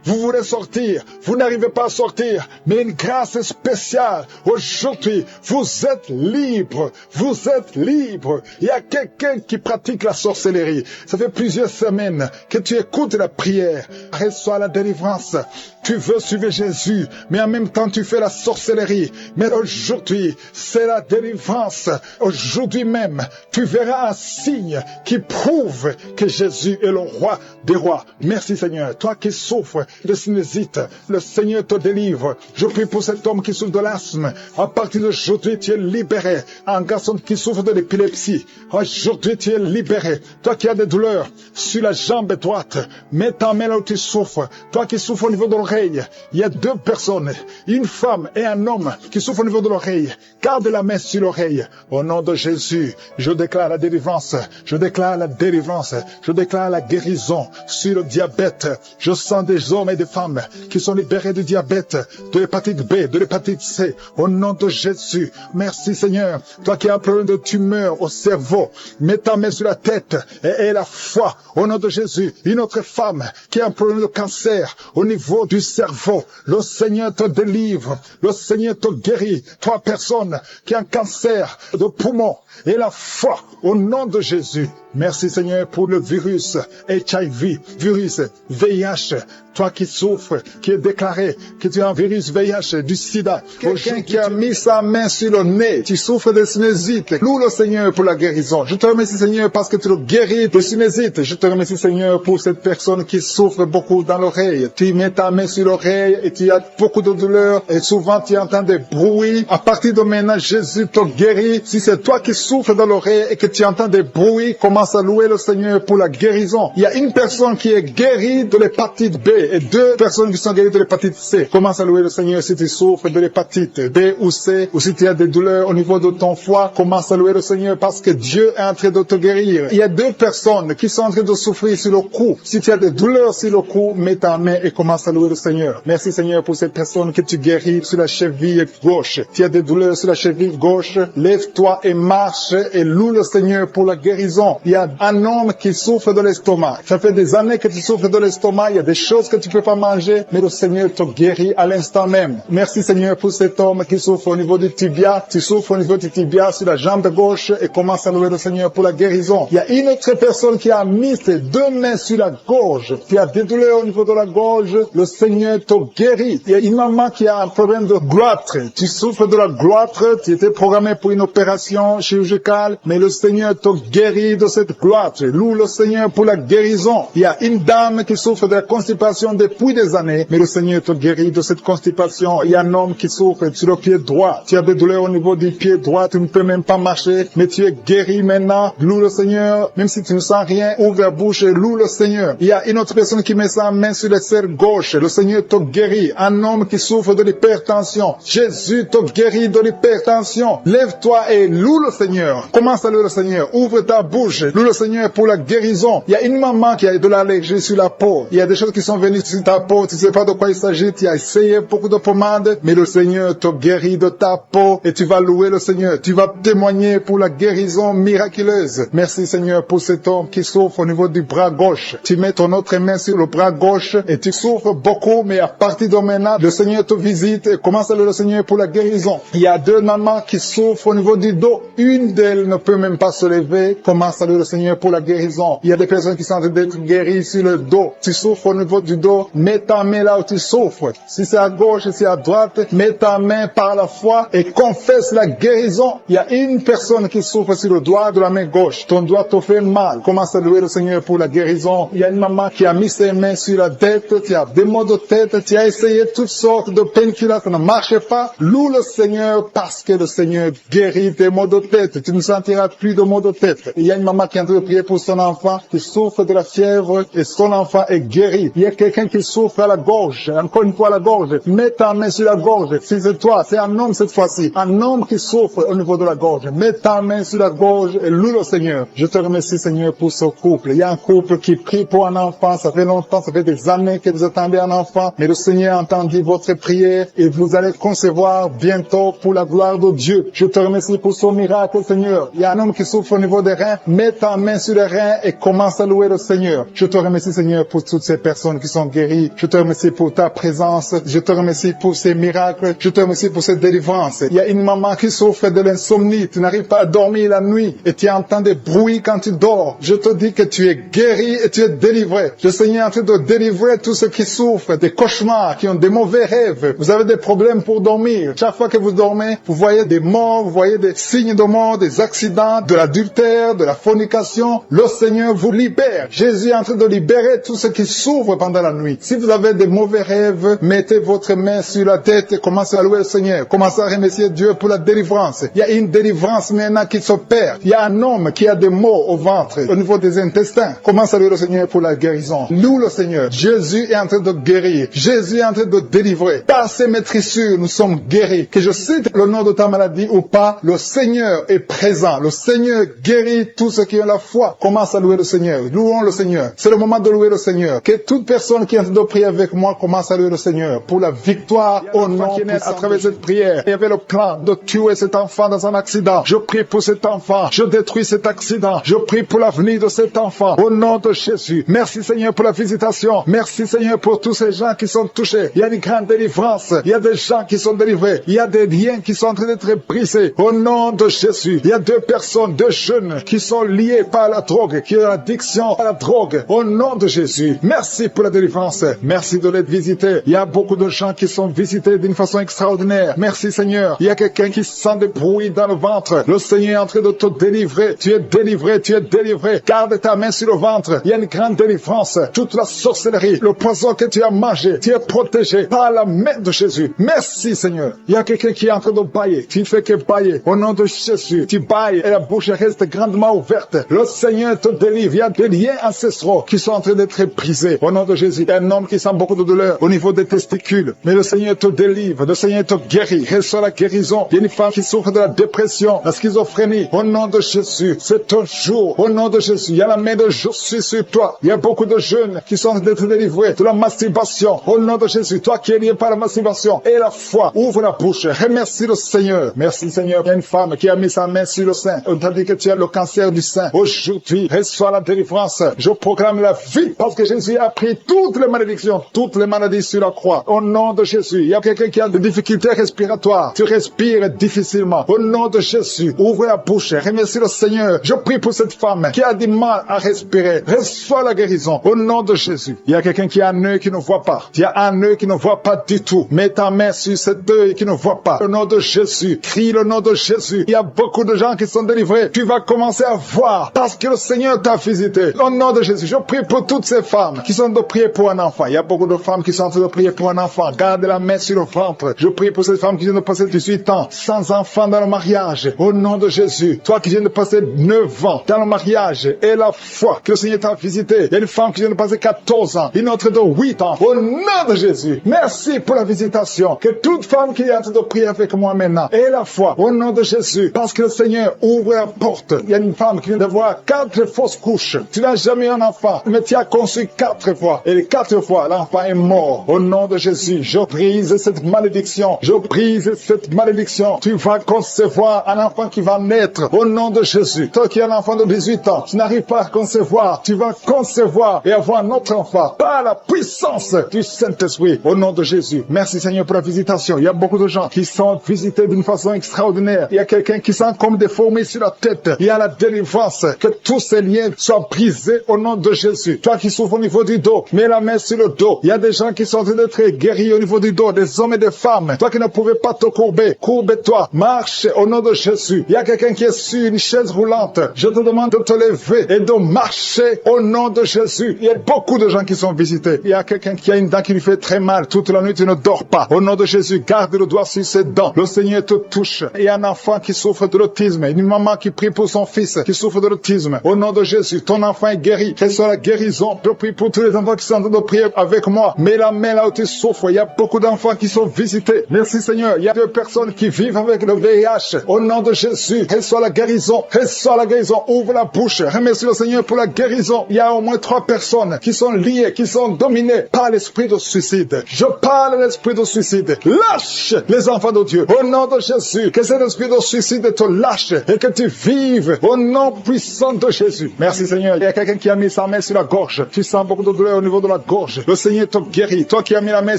Vous voulez sortir, vous n'arrivez pas à sortir, mais une grâce spéciale. Aujourd'hui, vous êtes libre, vous êtes libre. Il y a quelqu'un qui pratique la sorcellerie. Ça fait plusieurs semaines que tu écoutes la prière. Reçois la délivrance. Tu veux suivre Jésus, mais en même temps tu fais la sorcellerie. Mais aujourd'hui, c'est la délivrance. Aujourd'hui même, tu verras un signe qui prouve que Jésus est le roi des rois. Merci Seigneur. Toi qui souffres de sinusite, le Seigneur te délivre. Je prie pour cet homme qui souffre de l'asthme. À partir d'aujourd'hui, tu es libéré. Un garçon qui souffre de l'épilepsie. Aujourd'hui, tu es libéré. Toi qui as des douleurs sur la jambe droite, mets ta main là où tu souffres. Toi qui souffres au niveau de l'oreille, il y a 2 personnes, une femme et un homme qui souffrent au niveau de l'oreille. Garde la main sur l'oreille. Au nom de Jésus, je déclare la délivrance. Je déclare la délivrance. Je déclare la guérison sur le diabète. Je sens des hommes et des femmes qui sont libérés du diabète, de l'hépatite B, de l'hépatite C. Au nom de Jésus, merci Seigneur. Toi qui as un problème de tumeur au cerveau, mets ta main sur la tête et aie la foi. Au nom de Jésus, une autre femme qui a un problème de cancer au niveau du cerveau, le Seigneur te délivre, le Seigneur te guérit. 3 personnes qui ont un cancer de poumon et la foi au nom de Jésus. Merci Seigneur pour le virus HIV, virus VIH. Toi qui souffres, qui est déclaré que tu as un virus VIH, du sida. Quelqu'un qui a mis sa main sur le nez, tu souffres de sinusite. Loue le Seigneur pour la guérison. Je te remercie Seigneur parce que tu le guéris de sinusite. Je te remercie Seigneur pour cette personne qui souffre beaucoup dans l'oreille. Tu mets ta main sur l'oreille et tu as beaucoup de douleur et souvent tu entends des bruits. À partir de maintenant, Jésus te guérit. Si c'est toi qui souffres dans l'oreille et que tu entends des bruits, commence à louer le Seigneur pour la guérison. Il y a une personne qui est guérie de l'hépatite B et 2 personnes qui sont guéries de l'hépatite C. Commence à louer le Seigneur si tu souffres de l'hépatite B ou C, ou si tu as des douleurs au niveau de ton foie. Commence à louer le Seigneur parce que Dieu est en train de te guérir. Il y a 2 personnes qui sont en train de souffrir sur le cou. Si tu as des douleurs sur le cou, mets ta main et commence à louer le Seigneur. Merci Seigneur pour cette personne que tu guéris sur la cheville gauche. Tu as des douleurs sur la cheville gauche, lève-toi et marche et loue le Seigneur pour la guérison. Il y a un homme qui souffre de l'estomac. Ça fait des années que tu souffres de l'estomac. Il y a des choses que tu peux pas manger, mais le Seigneur te guérit à l'instant même. Merci Seigneur pour cet homme qui souffre au niveau du tibia. Tu souffres au niveau du tibia sur la jambe gauche et commence à louer le Seigneur pour la guérison. Il y a une autre personne qui a mis ses 2 mains sur la gorge. Tu as des douleurs au niveau de la gorge. Le Seigneur Seigneur te guérit. Il y a une maman qui a un problème de gloître. Tu souffres de la gloître, tu étais programmé pour une opération chirurgicale, mais le Seigneur te guérit de cette gloître. Loue le Seigneur pour la guérison. Il y a une dame qui souffre de la constipation depuis des années, mais le Seigneur te guérit de cette constipation. Il y a un homme qui souffre sur le pied droit. Tu as des douleurs au niveau du pied droit, tu ne peux même pas marcher, mais tu es guéri maintenant. Loue le Seigneur, même si tu ne sens rien, ouvre la bouche et loue le Seigneur. Il y a une autre personne qui met sa main sur l'aisselle gauche. Le Seigneur te guérit. Un homme qui souffre de l'hypertension. Jésus te guérit de l'hypertension. Lève-toi et loue le Seigneur. Commence à louer le Seigneur. Ouvre ta bouche. Loue le Seigneur pour la guérison. Il y a une maman qui a de l'allergie sur la peau. Il y a des choses qui sont venues sur ta peau. Tu ne sais pas de quoi il s'agit. Tu as essayé beaucoup de pommades, mais le Seigneur te guérit de ta peau et tu vas louer le Seigneur. Tu vas témoigner pour la guérison miraculeuse. Merci Seigneur pour cet homme qui souffre au niveau du bras gauche. Tu mets ton autre main sur le bras gauche et tu souffres beaucoup, mais à partir de maintenant, le Seigneur te visite et commence à louer le Seigneur pour la guérison. Il y a deux mamans qui souffrent au niveau du dos. Une d'elles ne peut même pas se lever. Commence à louer le Seigneur pour la guérison. Il y a des personnes qui sont en train d'être guéries sur le dos. Tu souffres au niveau du dos. Mets ta main là où tu souffres. Si c'est à gauche, si c'est à droite, mets ta main par la foi et confesse la guérison. Il y a une personne qui souffre sur le doigt de la main gauche. Ton doigt te fait mal. Commence à louer le Seigneur pour la guérison. Il y a une maman qui a mis ses mains sur la tête. Tu as des maux de tête. Tu as essayé toutes sortes de painkillers. Ça ne marche pas. Loue le Seigneur parce que le Seigneur guérit tes maux de tête. Tu ne sentiras plus de maux de tête. Il y a une maman qui est en train de prier pour son enfant qui souffre de la fièvre et son enfant est guéri. Il y a quelqu'un qui souffre à la gorge. Encore une fois à la gorge. Mets ta main sur la gorge. Si c'est toi, c'est un homme cette fois-ci. Un homme qui souffre au niveau de la gorge. Mets ta main sur la gorge et loue le Seigneur. Je te remercie Seigneur pour ce couple. Il y a un couple qui prie pour un enfant. Ça fait longtemps, ça fait des années que vous attendez un enfant. Mais le Seigneur a entendu votre prière et vous allez concevoir bientôt pour la gloire de Dieu. Je te remercie pour ce miracle Seigneur. Il y a un homme qui souffre au niveau des reins. Mets ta main sur les reins et commence à louer le Seigneur. Je te remercie Seigneur pour toutes ces personnes qui sont guéries. Je te remercie pour ta présence. Je te remercie pour ces miracles. Je te remercie pour cette délivrance. Il y a une maman qui souffre de l'insomnie. Tu n'arrives pas à dormir la nuit et tu entends des bruits quand tu dors. Je te dis que tu es guéri et tu es délivré. Le Seigneur est en train de délivrer tous ceux qui souffrent des cauchemars, qui ont des mauvais rêves. Vous avez des problèmes pour dormir. Chaque fois que vous dormez, vous voyez des morts, vous voyez des signes de mort, des accidents, de l'adultère, de la fornication. Le Seigneur vous libère. Jésus est en train de libérer tous ceux qui souffrent pendant la nuit. Si vous avez des mauvais rêves, mettez votre main sur la tête et commencez à louer le Seigneur. Commencez à remercier Dieu pour la délivrance. Il y a une délivrance maintenant qui s'opère. Il y a un homme qui a des maux au ventre, au niveau des intestins. Commence à louer le Seigneur pour la guérison. Loue le Seigneur. Jésus est en train de guérir. Jésus est en train de délivrer. Par ses maîtrissures, nous sommes guéris. Que je cite le nom de ta maladie ou pas, le Seigneur est présent. Le Seigneur guérit tous ceux qui ont la foi. Commence à louer le Seigneur. Louons le Seigneur. C'est le moment de louer le Seigneur. Que toute personne qui est en train de prier avec moi commence à louer le Seigneur pour la victoire au nom puissant. À travers cette prière, il y avait le plan de tuer cet enfant dans un accident. Je prie pour cet enfant. Je détruis cet accident. Je prie pour l'avenir de cet enfant. Au nom de Jésus. Merci Seigneur pour la visitation. Merci Seigneur pour tous ces gens qui sont touchés. Il y a une grande délivrance. Il y a des gens qui sont délivrés. Il y a des liens qui sont en train d'être brisés. Au nom de Jésus. Il y a deux personnes, deux jeunes qui sont liés par la drogue, qui ont l'addiction à la drogue. Au nom de Jésus. Merci pour la délivrance. Merci de l'être visité. Il y a beaucoup de gens qui sont visités d'une façon extraordinaire. Merci Seigneur. Il y a quelqu'un qui sent des bruits dans le ventre. Le Seigneur est en train de te délivrer. Tu es délivré, tu es délivré. Garde ta main sur le ventre. Il y a une grande délivrance. Toute la sorcellerie, le poison que tu as mangé, tu es protégé par la main de Jésus. Merci Seigneur. Il y a quelqu'un qui est en train de bailler. Tu ne fais que bailler. Au nom de Jésus, tu bailles et la bouche reste grandement ouverte. Le Seigneur te délivre. Il y a des liens ancestraux qui sont en train d'être brisés. Au nom de Jésus, il y a un homme qui sent beaucoup de douleur au niveau des testicules. Mais le Seigneur te délivre. Le Seigneur te guérit. Reçois la guérison. Il y a une femme qui souffre de la dépression, la schizophrénie. Au nom de Jésus, c'est un jour. Au nom de Jésus, il y a la main de je suis sur toi. Il y a beaucoup de jeunes qui sont en train d'être délivrés de la masturbation. Au nom de Jésus, toi qui es lié par la masturbation et la foi, ouvre la bouche. Remercie le Seigneur. Merci Seigneur. Il y a une femme qui a mis sa main sur le sein. On t'a dit que tu as le cancer du sein. Aujourd'hui, reçois la délivrance. Je proclame la vie parce que Jésus a pris toutes les malédictions, toutes les maladies sur la croix. Au nom de Jésus, il y a quelqu'un qui a des difficultés respiratoires. Tu respires difficilement. Au nom de Jésus, ouvre la bouche. Remercie le Seigneur. Je prie pour cette femme qui a du mal à respirer. Reçois la guérison. Au nom de Jésus. Il y a quelqu'un qui a un œil qui ne voit voit pas. Il y a un œil qui ne voit pas du tout. Mets ta main sur cet œil qui ne voit pas. Au nom de Jésus, crie le nom de Jésus. Il y a beaucoup de gens qui sont délivrés. Tu vas commencer à voir parce que le Seigneur t'a visité. Au nom de Jésus, je prie pour toutes ces femmes qui sont de prier pour un enfant. Il y a beaucoup de femmes qui sont en train de prier pour un enfant. Garde la main sur le ventre. Je prie pour ces femmes qui viennent de passer 18 ans sans enfant dans le mariage. Au nom de Jésus, toi qui viens de passer 9 ans dans le mariage et la foi que le Seigneur t'a visité. Il y a une femme qui vient de passer 14 ans, une autre de 8 ans. Au nom de Jésus, merci pour la visitation. Que toute femme qui est en train de prier avec moi maintenant ait la foi. Au nom de Jésus, parce que le Seigneur ouvre la porte. Il y a une femme qui vient de voir 4 fausses couches. Tu n'as jamais eu un enfant, mais tu as conçu 4 fois. Et les 4 fois, l'enfant est mort. Au nom de Jésus, je brise cette malédiction. Je brise cette malédiction. Tu vas concevoir un enfant qui va naître. Au nom de Jésus. Toi qui es un enfant de 18 ans, tu n'arrives pas à concevoir. Tu vas concevoir et avoir un autre enfant par la puissance du Saint-Esprit. Au nom de Jésus. Merci Seigneur pour la visitation. Il y a beaucoup de gens qui sont visités d'une façon extraordinaire. Il y a quelqu'un qui sent comme des fourmis sur la tête. Il y a la délivrance. Que tous ces liens soient brisés au nom de Jésus. Toi qui souffres au niveau du dos, mets la main sur le dos. Il y a des gens qui sont en train d'être guéris au niveau du dos, des hommes et des femmes. Toi qui ne pouvais pas te courber, courbe-toi. Marche au nom de Jésus. Il y a quelqu'un qui est sur une chaise roulante. Je te demande de te lever et de marcher au nom de Jésus. Il y a beaucoup de gens qui sont visités. Il y a quelqu'un qui a une dent qui lui fait très mal. Toute la nuit, tu ne dors pas. Au nom de Jésus, garde le doigt sur ses dents. Le Seigneur te touche. Il y a un enfant qui souffre de l'autisme. Une maman qui prie pour son fils qui souffre de l'autisme. Au nom de Jésus, ton enfant est guéri. Quelle soit la guérison. Je prie pour tous les enfants qui sont en train de prier avec moi. Mets la main là où tu souffres. Il y a beaucoup d'enfants qui sont visités. Merci Seigneur. Il y a 2 personnes qui vivent avec le VIH. Au nom de Jésus, reçois la guérison. Reçois la guérison. Ouvre la bouche. Remercie le Seigneur pour la guérison. Il y a au moins 3 personnes qui sont liées, qui sont dominées par l'esprit de suicide. Je parle de l'esprit de suicide. Lâche les enfants de Dieu. Au nom de Jésus, que cet esprit de suicide te lâche et que tu vives au nom puissant de Jésus. Merci Seigneur. Il y a quelqu'un qui a mis sa main sur la gorge. Tu sens beaucoup de douleur au niveau de la gorge. Le Seigneur te guérit. Toi qui as mis la main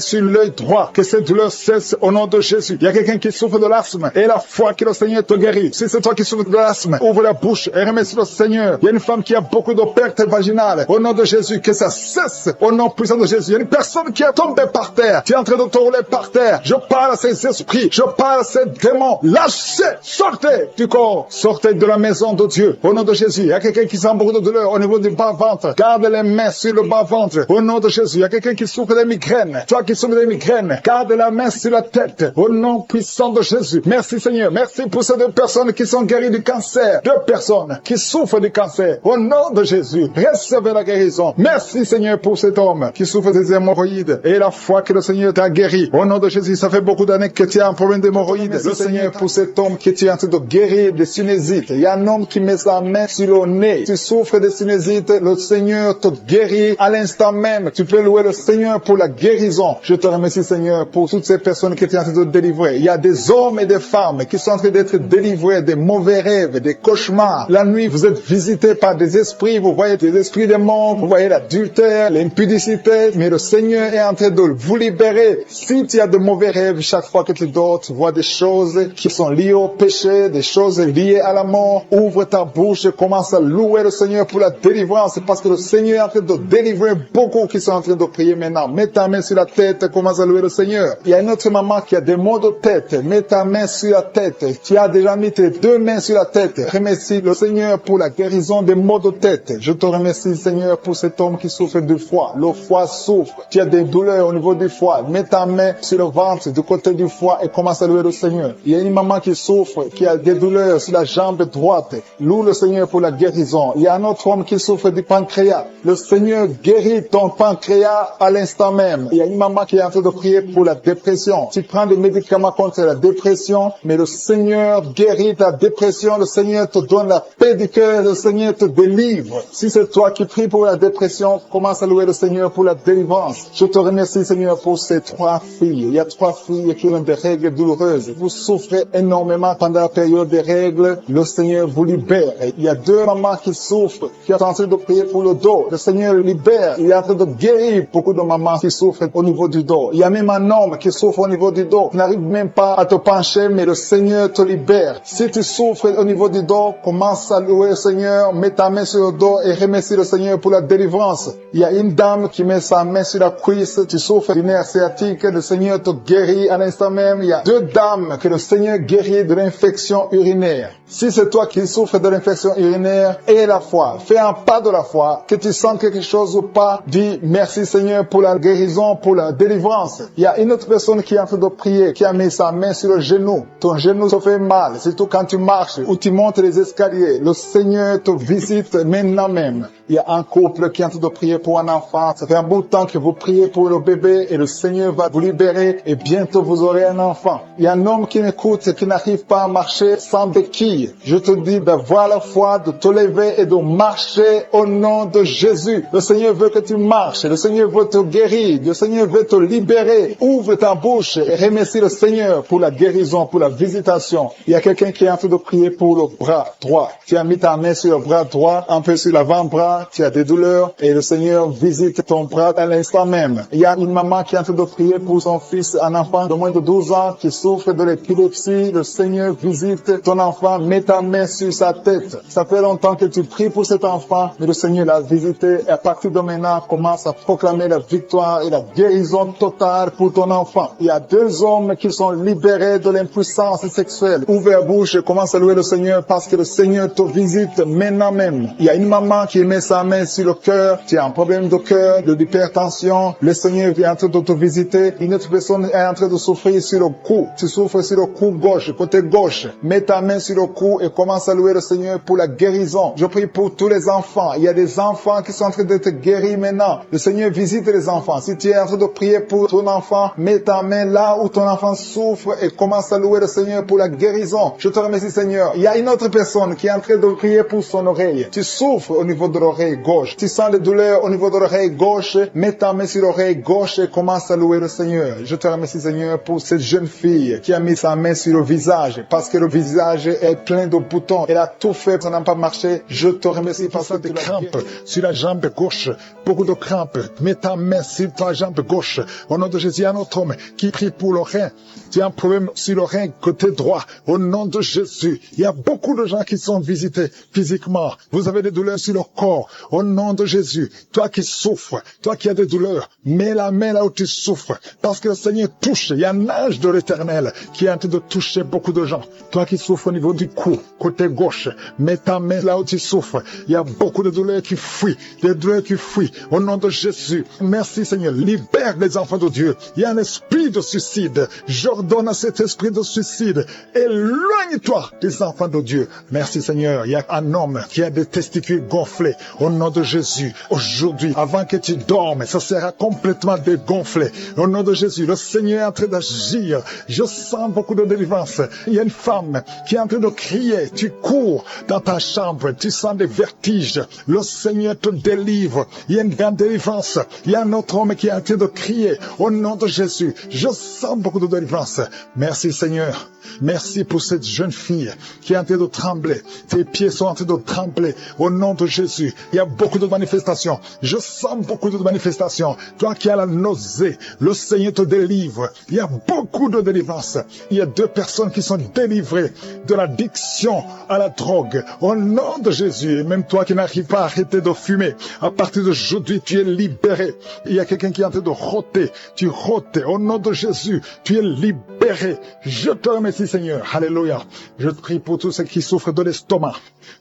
sur l'œil droit, que cette douleur cesse au nom de Jésus. Il y a quelqu'un qui souffre de l'asthme et la foi que le Seigneur te guérit. Si c'est toi qui souffres de l'asthme, ouvre la bouche et remercie le Seigneur. Il y a une femme qui a beaucoup de pertes vaginales. Au nom de Jésus, que ça cesse au nom puissant de Jésus. Il y a une personne qui est tombée par terre. Tu es en train de te rouler par terre. Je parle à ces esprits. Je parle à ces démons. Lâchez, sortez du corps. Sortez de la maison de Dieu. Au nom de Jésus, il y a quelqu'un qui sent beaucoup de douleur au niveau du bas-ventre. Garde les mains sur le bas-ventre. Au nom de Jésus, il y a quelqu'un qui souffre des migraines. Toi qui souffres des migraines, garde la main sur la tête. Au nom puissant de Jésus. Merci Seigneur. Merci pour ces 2 personnes qui sont guéries du cancer. 2 personnes qui souffrent du cancer. Au nom de Jésus, recevez la guérison. Merci Seigneur pour cet homme qui souffre des hémorroïdes et la foi que le Seigneur t'a guéri. Au nom de Jésus, ça fait beaucoup d'années que tu as un problème d'hémorroïdes. Le Seigneur pour cet homme qui est en train de guérir des sinusites. Il y a un homme qui met sa main sur le nez. Tu souffres des sinusites, le Seigneur te guérit à l'instant même. Tu peux louer le Seigneur pour la guérison. Je te remercie Seigneur pour toutes ces personnes qui sont en train de délivrer. Il y a des hommes et des femmes qui sont en train d'être délivrés des mauvais rêves, des cauchemars. La nuit, vous êtes visités par des esprits. Vous voyez des esprits de mort. Vous voyez l'adultère, l'impudicité. Mais le Seigneur est en train de vous libérer. Si tu as de mauvais rêves, chaque fois que tu dors, tu vois des choses qui sont liées au péché, des choses liées à la mort. Ouvre ta bouche et commence à louer le Seigneur pour la délivrance. Parce que le Seigneur est en train de délivrer beaucoup qui sont en train de prier maintenant. Mets ta main sur la tête et commence à louer le Seigneur. Il y a une autre maman qui a des maux de tête. Mets ta main sur la tête. Tu as déjà mis tes 2 mains sur la tête. Remercie le Seigneur pour la guérison des maux de tête. Je te remercie Seigneur pour cet homme qui souffre du foie. Le foie souffre. Tu as des douleurs au niveau du foie. Mets ta main sur le ventre du côté du foie et commence à louer le Seigneur. Il y a une maman qui souffre, qui a des douleurs sur la jambe droite. Loue le Seigneur pour la guérison. Il y a un autre homme qui souffre du pancréas. Le Seigneur guérit ton pancréas à l'instant même. Il y a une maman qui est en train de prier pour la dépression. Tu prends des médicaments contre la dépression, mais le Seigneur guérit ta dépression. Le Seigneur te donne la paix du cœur. Le Seigneur te délivre. Si c'est toi qui pries pour la dépression, commence à louer le Seigneur pour la délivrance. Je te remercie Seigneur pour ces 3 filles. Il y a 3 filles qui ont des règles douloureuses. Vous souffrez énormément pendant la période des règles. Le Seigneur vous libère. Il y a 2 mamans qui souffrent, qui sont en train de prier pour le dos. Le Seigneur libère. Il est en train de guérir beaucoup de mamans qui souffrent au niveau du dos. Il y a même un homme qui souffre au niveau du dos. Tu n'arrives même pas à te pencher, mais le Seigneur te libère. Si tu souffres au niveau du dos, commence à louer le Seigneur. Mets ta main sur le dos et remercie le Seigneur pour la délivrance. Il y a une dame qui met sa main sur la cuisse, tu souffres d'une nerf sciatique, le Seigneur te guérit à l'instant même. Il y a 2 dames que le Seigneur guérit de l'infection urinaire. Si c'est toi qui souffres de l'infection urinaire, aie la foi. Fais un pas de la foi. Que tu sens quelque chose ou pas, dis merci Seigneur pour la guérison, pour la délivrance. Il y a une autre personne qui est en train de prier, qui a mis sa main sur le genou. Ton genou se fait mal, surtout quand tu marches ou tu montes les escaliers. Le Seigneur te visite maintenant même. Il y a un couple qui est en train de prier pour un enfant. Ça fait un bout de temps que vous priez pour le bébé et le Seigneur va vous libérer et bientôt vous aurez un enfant. Il y a un homme qui m'écoute et qui n'arrive pas à marcher sans béquille. Je te dis d'avoir la foi, de te lever et de marcher au nom de Jésus. Le Seigneur veut que tu marches. Le Seigneur veut te guérir. Le Seigneur veut te libérer. Ouvre ta bouche et remercie le Seigneur pour la guérison, pour la visitation. Il y a quelqu'un qui est en train de prier pour le bras droit. Tu as mis ta main sur le bras droit, un peu sur l'avant-bras. Tu as des douleurs et le Seigneur visite ton bras à l'instant même. Il y a une maman qui est en train de prier pour son fils, un enfant de moins de 12 ans qui souffre de l'épilepsie. Le Seigneur visite ton enfant, mets ta main sur sa tête. Ça fait longtemps que tu pries pour cet enfant, mais le Seigneur l'a visité et à partir de maintenant, commence à proclamer la victoire et la guérison totale pour ton enfant. Il y a 2 hommes qui sont libérés de l'impuissance sexuelle. Ouvre la bouche et commence à louer le Seigneur parce que le Seigneur te visite maintenant même. Il y a une maman qui met sa main sur le cœur, tu as un problème de cœur, de l'hypertension, le Seigneur vient en train de te visiter. Une autre personne est en train de souffrir sur le cou, tu souffres sur le cou gauche, côté gauche. Mets ta main sur le cou et commence à louer le Seigneur pour la guérison. Je prie pour tous les enfants. Il y a des enfants qui sont en train d'être guéris maintenant. Le Seigneur visite les enfants. Si tu es en train de prier pour ton enfant, mets ta main là où ton enfant souffre et commence à louer le Seigneur pour la guérison. Je te remercie Seigneur. Il y a une autre personne qui est en train de prier pour son oreille. Tu souffres au niveau de l'oreille gauche. Tu sens les douleurs au niveau de l'oreille gauche. Mets ta main sur l'oreille gauche et commence à louer le Seigneur. Je te remercie Seigneur pour cette jeune fille qui a mis sa main sur le visage parce que le visage est plein de boutons. Elle a tout fait, ça n'a pas marché. Je te remercie parce que des crampes sur la jambe gauche. Beaucoup de crampes. Mets ta main sur ta jambe gauche. Au nom de Jésus, il y a un autre homme qui prie pour le rein. Tu as un problème sur le rein côté droit. Au nom de Jésus, il y a beaucoup de gens qui sont visités physiquement. Vous avez des douleurs sur le corps. Au nom de Jésus, toi qui souffres, toi qui as des douleurs, mets la main là où tu souffres. Parce que le Seigneur touche. Il y a un ange de l'Éternel qui est en train de toucher beaucoup de gens. Toi qui souffres au niveau du cou, côté gauche, mets ta main là où tu souffres. Il y a beaucoup de douleurs qui fuient. Des douleurs qui fuient. Au nom de Jésus, merci Seigneur. Libère les enfants de Dieu. Il y a un esprit de suicide. J'ordonne à cet esprit de suicide. Éloigne-toi des enfants de Dieu. Merci Seigneur. Il y a un homme qui a des testicules gonflés. Au nom de Jésus, aujourd'hui, avant que tu dormes, ça sera complètement dégonflé. Au nom de Jésus, le Seigneur est en train d'agir. Je sens beaucoup de délivrance. Il y a une femme qui est en train de crier. Tu cours dans ta chambre, tu sens des vertiges. Le Seigneur te délivre. Il y a une grande délivrance. Il y a un autre homme qui est en train de crier. Au nom de Jésus, je sens beaucoup de délivrance. Merci Seigneur. Merci pour cette jeune fille qui est en train de trembler. Tes pieds sont en train de trembler. Au nom de Jésus, il y a beaucoup de manifestations. Je sens beaucoup de manifestations. Toi qui as la nausée, le Seigneur te délivre. Il y a beaucoup de délivrance. Il y a 2 personnes qui sont délivrées de l'addiction à la drogue. Au nom de Jésus, et même toi qui n'arrives pas à arrêter de fumer, à partir d'aujourd'hui, tu es libéré. Il y a quelqu'un qui est en train de rôter. Tu rôtes. Au nom de Jésus, tu es libéré. Je te remercie Seigneur. Alléluia. Je prie pour tous ceux qui souffrent de l'estomac.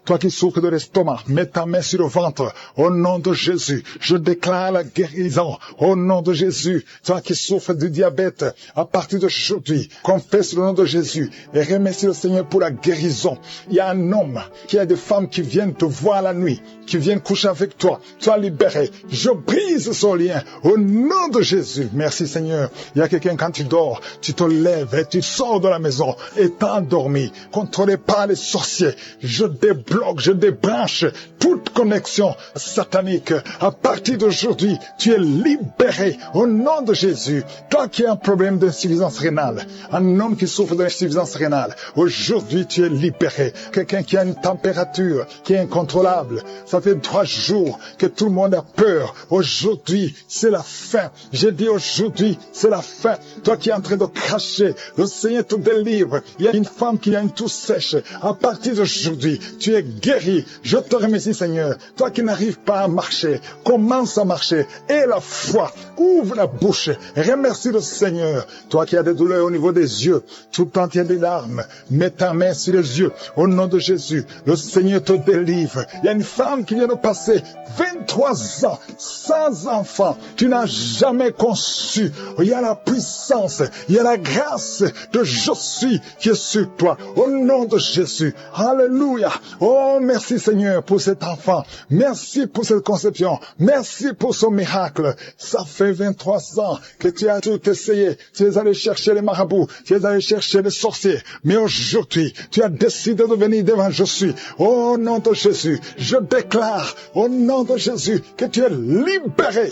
Toi qui souffres de l'estomac, mets ta main sur le ventre. Au nom de Jésus, je déclare la guérison. Au nom de Jésus, toi qui souffres du diabète, à partir d'aujourd'hui, confesse le nom de Jésus et remercie le Seigneur pour la guérison. Il y a un homme qui a des femmes qui viennent te voir la nuit, qui viennent coucher avec toi. Sois libéré. Je brise son lien. Au nom de Jésus. Merci Seigneur. Il y a quelqu'un quand tu dors, tu te lèves et tu sors de la maison et t'as endormi. Contrôlé par les sorciers. Je débloque, je débranche toute connexion satanique. À partir d'aujourd'hui, tu es libéré au nom de Jésus. Toi qui as un problème d'insuffisance rénale, un homme qui souffre d'insuffisance rénale, aujourd'hui tu es libéré. Quelqu'un qui a une température qui est incontrôlable, ça fait 3 jours que tout le monde a peur. Aujourd'hui, c'est la fin. J'ai dit aujourd'hui, c'est la fin. Toi qui es en train de cracher, le Seigneur te délivre. Il y a une femme qui a une toux sèche. À partir d'aujourd'hui, tu es guéri. Je te remercie Merci Seigneur. Toi qui n'arrives pas à marcher, commence à marcher. Et la foi, ouvre la bouche. Remercie le Seigneur. Toi qui as des douleurs au niveau des yeux, tout le temps tu as des larmes. Mets ta main sur les yeux. Au nom de Jésus, le Seigneur te délivre. Il y a une femme qui vient de passer 23 ans sans enfant. Tu n'as jamais conçu. Il y a la puissance, il y a la grâce de Je suis qui est sur toi. Au nom de Jésus. Alléluia. Oh, merci Seigneur pour cet enfant. Merci pour cette conception. Merci pour ce miracle. Ça fait 23 ans que tu as tout essayé. Tu es allé chercher les marabouts. Tu es allé chercher les sorciers. Mais aujourd'hui, tu as décidé de venir devant Je suis. Au nom de Jésus, je déclare au nom de Jésus que tu es libéré.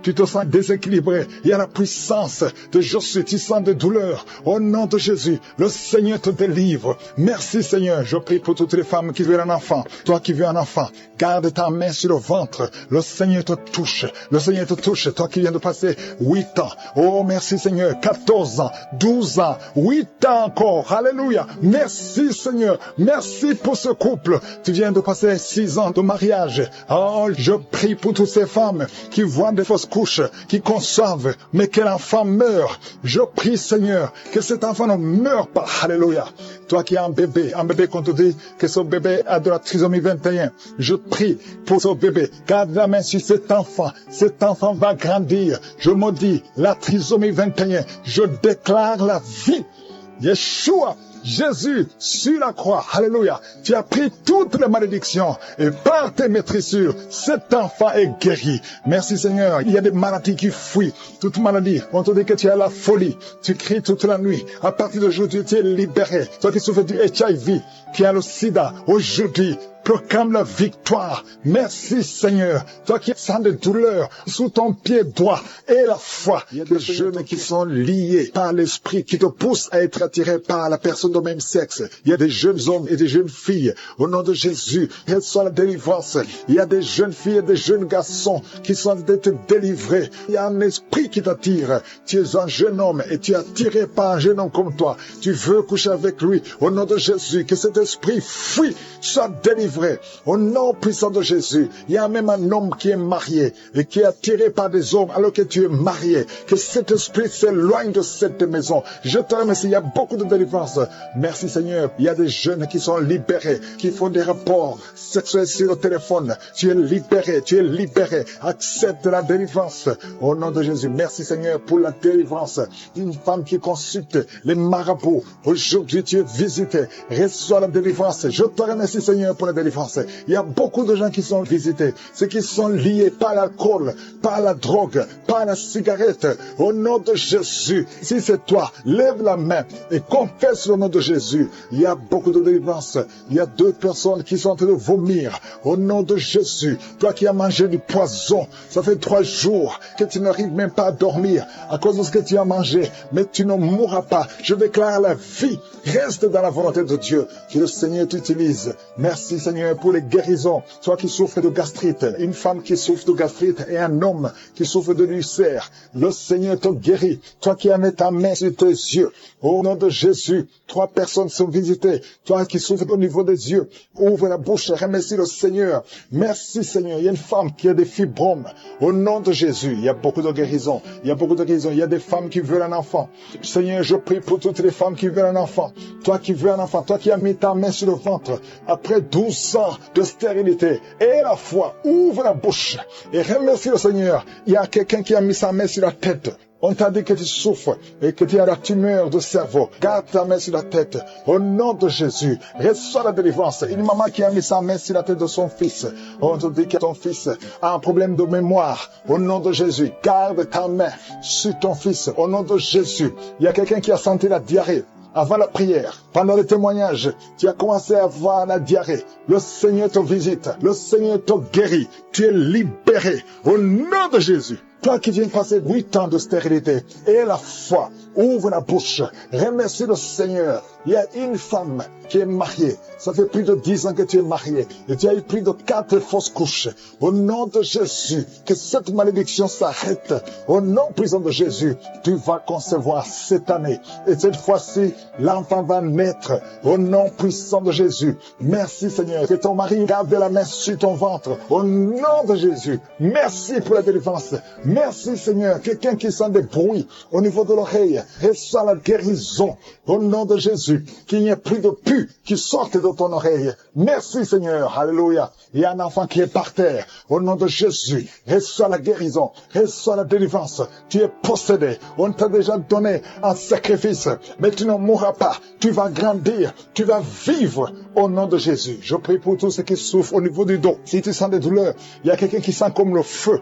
Tu te sens déséquilibré. Il y a la puissance de Je suis. Tu sens des douleurs. Au nom de Jésus, le Seigneur te délivre. Merci Seigneur. Je prie pour toutes les femmes qui veulent un enfant. Toi qui veux un enfant, garde ta main sur le ventre. Le Seigneur te touche. Le Seigneur te touche. Toi qui viens de passer 8 ans. Oh, merci Seigneur. 14 ans, 12 ans, 8 ans encore. Alléluia. Merci Seigneur. Merci pour ce couple. Tu viens de passer 6 ans de mariage. Oh, je prie pour toutes ces femmes qui voient des fausses couches, qui conçoivent, mais que l'enfant meurt. Je prie Seigneur que cet enfant ne meure pas. Alléluia. Toi qui as un bébé qu'on te dit que ce bébé a de la trisomie 21. Je prie pour ce bébé. Garde la main sur cet enfant. Cet enfant va grandir. Je maudis la trisomie 21. Je déclare la vie. Yeshua, Jésus, sur la croix, alléluia, tu as pris toutes les malédictions et par tes maîtrissures, cet enfant est guéri. Merci Seigneur, il y a des maladies qui fuient, toute maladie, on te dit que tu as la folie, tu cries toute la nuit, à partir d'aujourd'hui tu es libéré, toi qui souffres du HIV, qui as le sida, aujourd'hui, proclame la victoire. Merci Seigneur. Toi qui sens des douleurs sous ton pied droit et la foi. Il y a des jeunes qui sont liés par l'esprit qui te poussent à être attiré par la personne de même sexe. Il y a des jeunes hommes et des jeunes filles. Au nom de Jésus, reçois la délivrance. Il y a des jeunes filles et des jeunes garçons qui sont d'être délivrés. Il y a un esprit qui t'attire. Tu es un jeune homme et tu es attiré par un jeune homme comme toi. Tu veux coucher avec lui. Au nom de Jésus, que cet esprit fuit, soit délivré. Au nom puissant de Jésus, il y a même un homme qui est marié et qui est attiré par des hommes alors que tu es marié. Que cet esprit s'éloigne de cette maison. Je te remercie, il y a beaucoup de délivrance. Merci Seigneur, il y a des jeunes qui sont libérés, qui font des rapports sexuels sur le téléphone. Tu es libéré, tu es libéré. Accepte la délivrance. Au nom de Jésus, merci Seigneur pour la délivrance. Une femme qui consulte les marabouts. Aujourd'hui, tu es visité. Reçois la délivrance. Je te remercie Seigneur pour la délivrance. Il y a beaucoup de gens qui sont visités, ceux qui sont liés par l'alcool, par la drogue, par la cigarette. Au nom de Jésus, si c'est toi, lève la main et confesse le nom de Jésus. Il y a beaucoup de délivrance. Il y a 2 personnes qui sont en train de vomir. Au nom de Jésus, toi qui as mangé du poison, ça fait 3 jours que tu n'arrives même pas à dormir à cause de ce que tu as mangé, mais tu ne mourras pas. Je déclare la vie. Reste dans la volonté de Dieu. Que le Seigneur t'utilise. Merci Seigneur pour les guérisons. Toi qui souffres de gastrite, une femme qui souffre de gastrite et un homme qui souffre de l'ulcère, le Seigneur te guérit. Toi qui as mis ta main sur tes yeux, au nom de Jésus, 3 personnes sont visitées. Toi qui souffres au niveau des yeux, ouvre la bouche et remercie le Seigneur. Merci Seigneur. Il y a une femme qui a des fibromes. Au nom de Jésus, il y a beaucoup de guérisons. Il y a beaucoup de guérisons. Il y a des femmes qui veulent un enfant. Seigneur, je prie pour toutes les femmes qui veulent un enfant. Toi qui veux un enfant, toi qui as mis ta main sur le ventre, après 12 ans de stérilité, et la foi, ouvre la bouche et remercie le Seigneur. Il y a quelqu'un qui a mis sa main sur la tête. On t'a dit que tu souffres et que tu as la tumeur de cerveau. Garde ta main sur la tête. Au nom de Jésus, reçois la délivrance. Une maman qui a mis sa main sur la tête de son fils. On te dit que ton fils a un problème de mémoire. Au nom de Jésus, garde ta main sur ton fils. Au nom de Jésus, il y a quelqu'un qui a senti la diarrhée. Avant la prière, pendant le témoignage, tu as commencé à avoir la diarrhée. Le Seigneur te visite. Le Seigneur te guérit. Tu es libéré. Au nom de Jésus. Toi qui viens passer 8 ans de stérilité, et la foi, ouvre la bouche, remercie le Seigneur. Il y a une femme qui est mariée. Ça fait plus de 10 ans que tu es mariée. Et tu as eu plus de 4 fausses couches. Au nom de Jésus, que cette malédiction s'arrête. Au nom puissant de Jésus, tu vas concevoir cette année. Et cette fois-ci, l'enfant va naître. Au nom puissant de Jésus. Merci Seigneur. Que ton mari garde la main sur ton ventre. Au nom de Jésus. Merci pour la délivrance. Merci Seigneur. Quelqu'un qui sent des bruits au niveau de l'oreille. Reçois la guérison. Au nom de Jésus. Qu'il n'y ait plus de pus qui sortent de ton oreille. Merci Seigneur. Alléluia. Il y a un enfant qui est par terre. Au nom de Jésus. Reçois la guérison. Reçois la délivrance. Tu es possédé. On t'a déjà donné un sacrifice. Mais tu ne mourras pas. Tu vas grandir. Tu vas vivre au nom de Jésus. Je prie pour tous ceux qui souffrent au niveau du dos. Si tu sens des douleurs, il y a quelqu'un qui sent comme le feu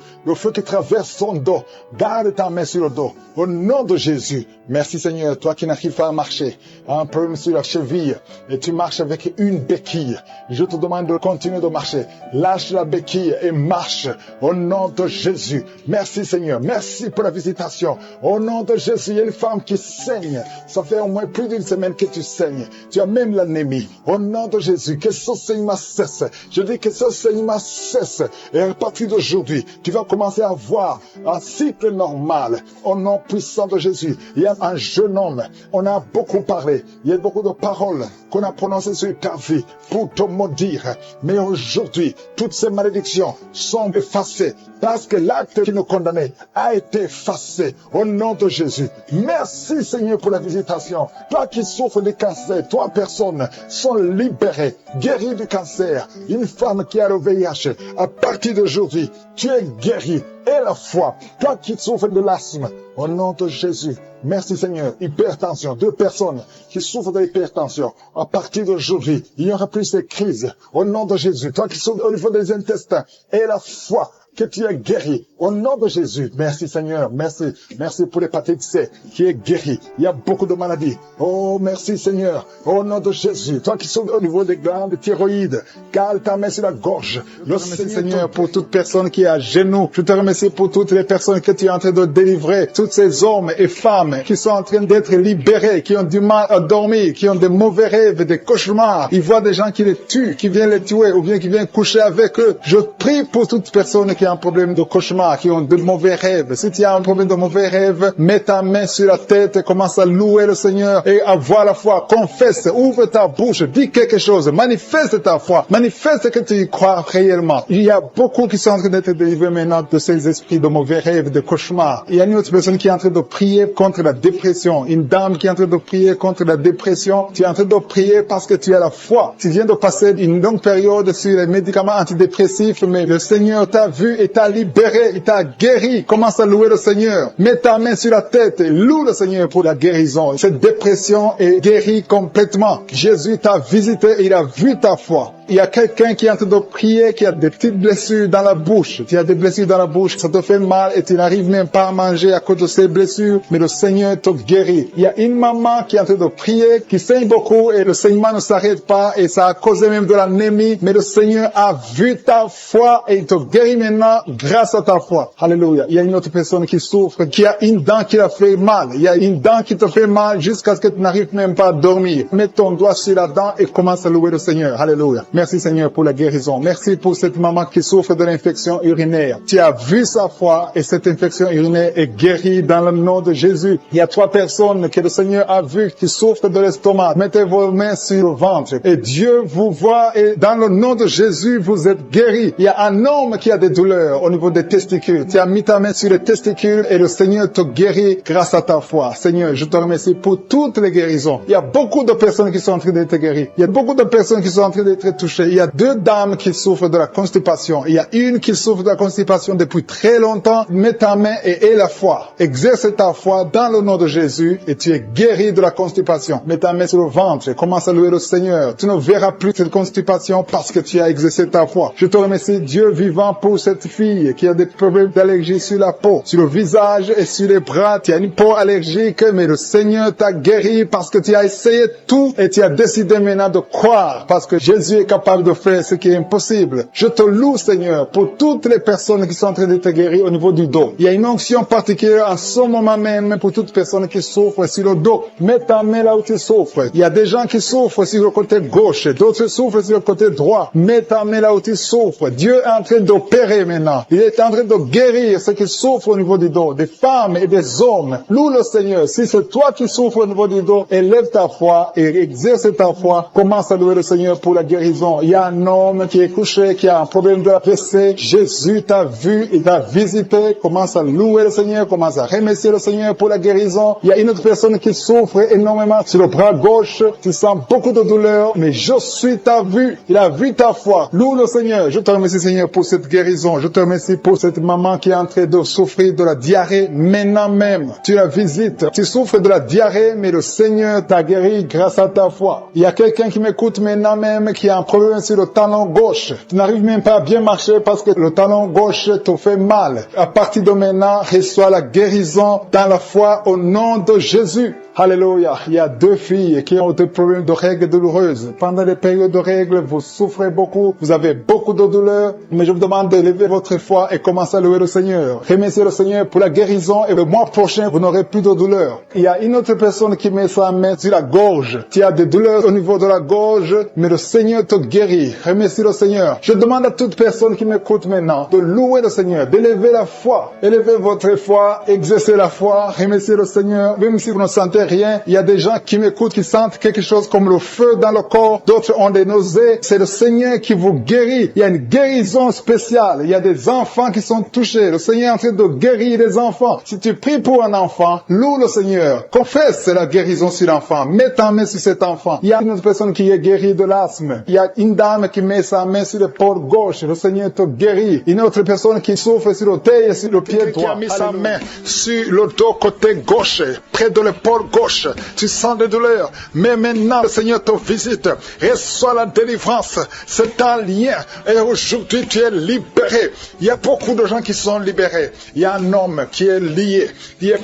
qui traverse son dos. Garde ta main sur le dos. Au nom de Jésus. Merci Seigneur. Toi qui n'arrives pas à marcher, un problème sur la cheville, et tu marches avec une béquille. Je te demande de continuer de marcher. Lâche la béquille et marche. Au nom de Jésus. Merci Seigneur. Merci pour la visitation. Au nom de Jésus, il y a une femme qui saigne. Ça fait au moins plus d'une semaine que tu saignes. Tu as même l'anémie. Au nom de Jésus, que ce saignement cesse. Je dis que ce saignement cesse. Et à partir d'aujourd'hui, tu vas commencer à avoir un cycle normal. Au nom puissant de Jésus. Il y a un jeune homme. On a beaucoup parlé. Il y a beaucoup de paroles qu'on a prononcées sur ta vie pour te maudire. Mais aujourd'hui, toutes ces malédictions sont effacées parce que l'acte qui nous condamnait a été effacé au nom de Jésus. Merci Seigneur pour la visitation. Toi qui souffres de cancer, 3 personnes sont libérées, guéries du cancer. Une femme qui a le VIH, à partir d'aujourd'hui, tu es guéri. Et la foi, toi qui souffres de l'asthme, au nom de Jésus. Merci Seigneur. Hypertension, 2 personnes qui souffrent de l'hypertension. À partir d'aujourd'hui, il n'y aura plus ces crises. Au nom de Jésus, toi qui souffres au niveau des intestins, et la foi, que tu es guéri. Au nom de Jésus. Merci Seigneur. Merci. Merci pour l'hépatite C qui est guéri. Il y a beaucoup de maladies. Oh, merci Seigneur. Au nom de Jésus. Toi qui souffres au niveau des glandes thyroïdes, garde ta main sur la gorge. Merci Seigneur pour toute personne qui est à genoux. Je te remercie pour toutes les personnes que tu es en train de délivrer. Tous ces hommes et femmes qui sont en train d'être libérés, qui ont du mal à dormir, qui ont des mauvais rêves, des cauchemars. Ils voient des gens qui les tuent, qui viennent les tuer ou bien qui viennent coucher avec eux. Je prie pour toute personne qui a un problème de cauchemar, qui ont de mauvais rêves. Si tu as un problème de mauvais rêves, mets ta main sur la tête et commence à louer le Seigneur et à voir la foi. Confesse, ouvre ta bouche, dis quelque chose, manifeste ta foi, manifeste que tu y crois réellement. Il y a beaucoup qui sont en train d'être délivrés maintenant de ces esprits de mauvais rêves, de cauchemars. Il y a une autre personne qui est en train de prier contre la dépression. Une dame qui est en train de prier contre la dépression. Tu es en train de prier parce que tu as la foi. Tu viens de passer une longue période sur les médicaments antidépressifs, mais le Seigneur t'a vu et t'a libéré, il t'a guéri. Commence à louer le Seigneur. Mets ta main sur la tête et loue le Seigneur pour la guérison. Cette dépression est guérie complètement. Jésus t'a visité et il a vu ta foi. Il y a quelqu'un qui est en train de prier, qui a des petites blessures dans la bouche. Tu as des blessures dans la bouche, ça te fait mal et tu n'arrives même pas à manger à cause de ces blessures, mais le Seigneur te guérit. Il y a une maman qui est en train de prier, qui saigne beaucoup et le saignement ne s'arrête pas et ça a causé même de l'anémie, mais le Seigneur a vu ta foi et il te guérit maintenant grâce à ta foi. Alléluia. Il y a une autre personne qui souffre, qui a une dent qui l'a fait mal. Il y a une dent qui te fait mal jusqu'à ce que tu n'arrives même pas à dormir. Mets ton doigt sur la dent et commence à louer le Seigneur. Alléluia. Merci Seigneur pour la guérison. Merci pour cette maman qui souffre de l'infection urinaire. Tu as vu sa foi et cette infection urinaire est guérie dans le nom de Jésus. Il y a 3 personnes que le Seigneur a vu qui souffrent de l'estomac. Mettez vos mains sur le ventre et Dieu vous voit et dans le nom de Jésus vous êtes guéris. Il y a un homme qui a des douleurs au niveau des testicules. Tu as mis ta main sur les testicules et le Seigneur te guérit grâce à ta foi. Seigneur, je te remercie pour toutes les guérisons. Il y a beaucoup de personnes qui sont en train d'être guéries. Il y a beaucoup de personnes qui sont en train d'être touchées. Il y a 2 dames qui souffrent de la constipation. Il y a une qui souffre de la constipation depuis très longtemps. Mets ta main et aie la foi. Exerce ta foi dans le nom de Jésus et tu es guéri de la constipation. Mets ta main sur le ventre et commence à louer le Seigneur. Tu ne verras plus cette constipation parce que tu as exercé ta foi. Je te remercie, Dieu vivant, pour cette cette fille qui a des problèmes d'allergie sur la peau, sur le visage et sur les bras. Tu as une peau allergique, mais le Seigneur t'a guéri parce que tu as essayé tout et tu as décidé maintenant de croire parce que Jésus est capable de faire ce qui est impossible. Je te loue, Seigneur, pour toutes les personnes qui sont en train de te guérir au niveau du dos. Il y a une onction particulière en ce moment même pour toutes personnes qui souffrent sur le dos. Mets ta main là où tu souffres. Il y a des gens qui souffrent sur le côté gauche, d'autres souffrent sur le côté droit. Mets ta main là où tu souffres. Dieu est en train d'opérer maintenant. Il est en train de guérir ceux qui souffrent au niveau du dos, des femmes et des hommes. Loue le Seigneur. Si c'est toi qui souffres au niveau du dos, élève ta foi et exerce ta foi. Commence à louer le Seigneur pour la guérison. Il y a un homme qui est couché, qui a un problème de AVC. Jésus t'a vu, il t'a visité. Commence à louer le Seigneur, commence à remercier le Seigneur pour la guérison. Il y a une autre personne qui souffre énormément sur le bras gauche. Tu sens beaucoup de douleur, mais je suis ta vue. Il a vu ta foi. Loue le Seigneur. Je te remercie, Seigneur, pour cette guérison. Je te remercie pour cette maman qui est en train de souffrir de la diarrhée maintenant même. Tu la visites. Tu souffres de la diarrhée, mais le Seigneur t'a guéri grâce à ta foi. Il y a quelqu'un qui m'écoute maintenant même qui a un problème sur le talon gauche. Tu n'arrives même pas à bien marcher parce que le talon gauche te fait mal. À partir de maintenant, reçois la guérison dans la foi au nom de Jésus. Alléluia. Il y a 2 filles qui ont des problèmes de règles douloureuses. Pendant les périodes de règles, vous souffrez beaucoup, vous avez beaucoup de douleurs, mais je vous demande de lever votre foi et commencer à louer le Seigneur. Remerciez le Seigneur pour la guérison et le mois prochain, vous n'aurez plus de douleurs. Il y a une autre personne qui met sa main sur la gorge. Tu as des douleurs au niveau de la gorge, mais le Seigneur te guérit. Remercie le Seigneur. Je demande à toute personne qui m'écoute maintenant de louer le Seigneur, d'élever la foi. Élevez votre foi, exercez la foi, remerciez le Seigneur, même si vous ne sentez rien. Il y a des gens qui m'écoutent, qui sentent quelque chose comme le feu dans le corps. D'autres ont des nausées. C'est le Seigneur qui vous guérit. Il y a une guérison spéciale. Il y a des enfants qui sont touchés. Le Seigneur est en train de guérir les enfants. Si tu pries pour un enfant, loue le Seigneur. Confesse la guérison sur l'enfant. Mets ta main sur cet enfant. Il y a une autre personne qui est guérie de l'asthme. Il y a une dame qui met sa main sur l'épaule gauche. Le Seigneur te guérit. Une autre personne qui souffre sur l'orteil et sur le pied droit. Qui a mis sa main sur le dos côté gauche, près de l'épaule gauche. Tu sens des douleurs. Mais maintenant, le Seigneur te visite. Reçois la délivrance. C'est un lien. Et aujourd'hui, tu es libéré. Il y a beaucoup de gens qui sont libérés. Il y a un homme qui est lié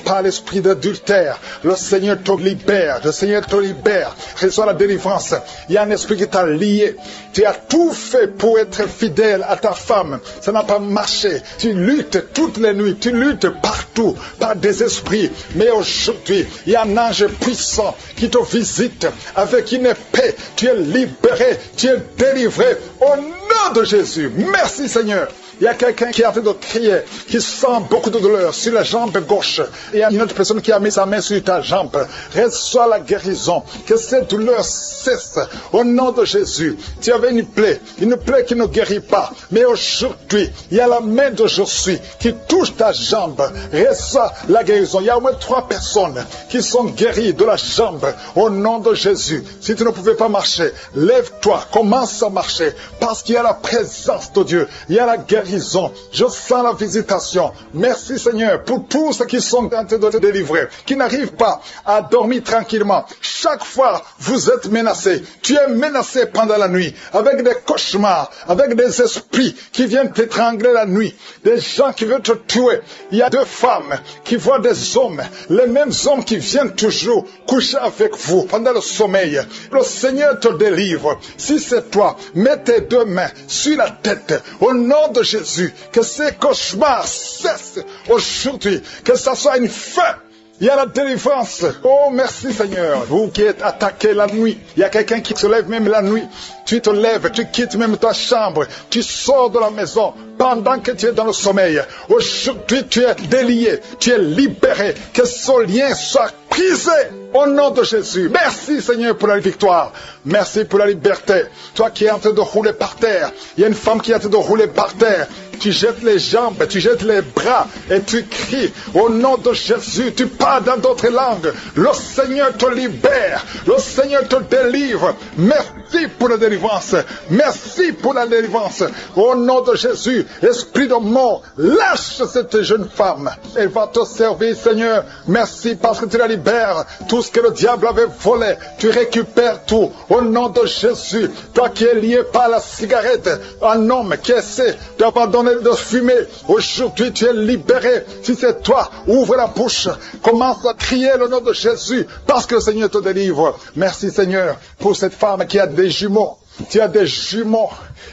par l'esprit d'adultère. Le Seigneur te libère. Le Seigneur te libère. Reçois la délivrance. Il y a un esprit qui t'a lié. Tu as tout fait pour être fidèle à ta femme. Ça n'a pas marché. Tu luttes toutes les nuits. Tu luttes partout par des esprits. Mais aujourd'hui, il y a un ange puissant qui te visite avec une épée. Tu es libéré. Tu es délivré. Au nom de Jésus. Merci Seigneur. Il y a quelqu'un qui est en train de crier, qui sent beaucoup de douleur sur la jambe gauche. Il y a une autre personne qui a mis sa main sur ta jambe. Reçois la guérison. Que cette douleur cesse. Au nom de Jésus. Tu avais une plaie qui ne guérit pas. Mais aujourd'hui, il y a la main de Jésus qui touche ta jambe. Reçois la guérison. Il y a au moins 3 personnes qui sont guéries de la jambe. Au nom de Jésus. Si tu ne pouvais pas marcher, lève-toi. Commence à marcher. Parce qu'il y a la présence de Dieu. Il y a la guérison. Je sens la visitation. Merci Seigneur pour tous ceux qui sont en train de te délivrer, qui n'arrivent pas à dormir tranquillement. Chaque fois, vous êtes menacé. Tu es menacé pendant la nuit, avec des cauchemars, avec des esprits qui viennent t'étrangler la nuit, des gens qui veulent te tuer. Il y a 2 femmes qui voient des hommes, les mêmes hommes qui viennent toujours coucher avec vous pendant le sommeil. Le Seigneur te délivre. Si c'est toi, mets tes 2 mains sur la tête, au nom de Jésus, que ces cauchemars cessent aujourd'hui, que ça soit une fin. Il y a la délivrance. Oh, merci Seigneur. Vous qui êtes attaqués la nuit, il y a quelqu'un qui se lève même la nuit. Tu te lèves, tu quittes même ta chambre, tu sors de la maison pendant que tu es dans le sommeil. Aujourd'hui, tu es délié, tu es libéré. Que ce lien soit brisé au nom de Jésus. Merci Seigneur pour la victoire. Merci pour la liberté. Toi qui es en train de rouler par terre, il y a une femme qui est en train de rouler par terre. Tu jettes les jambes, tu jettes les bras et tu cries au nom de Jésus. Tu parles dans d'autres langues. Le Seigneur te libère. Le Seigneur te délivre. Merci Merci pour la délivrance. Merci pour la délivrance. Au nom de Jésus, esprit de mort, lâche cette jeune femme. Elle va te servir, Seigneur. Merci parce que tu la libères. Tout ce que le diable avait volé, tu récupères tout. Au nom de Jésus, toi qui es lié par la cigarette, un homme qui essaie d'abandonner de fumer, aujourd'hui tu es libéré. Si c'est toi, ouvre la bouche, commence à crier le nom de Jésus, parce que le Seigneur te délivre. Merci Seigneur pour cette femme qui a des jumeaux. Tu as des jumeaux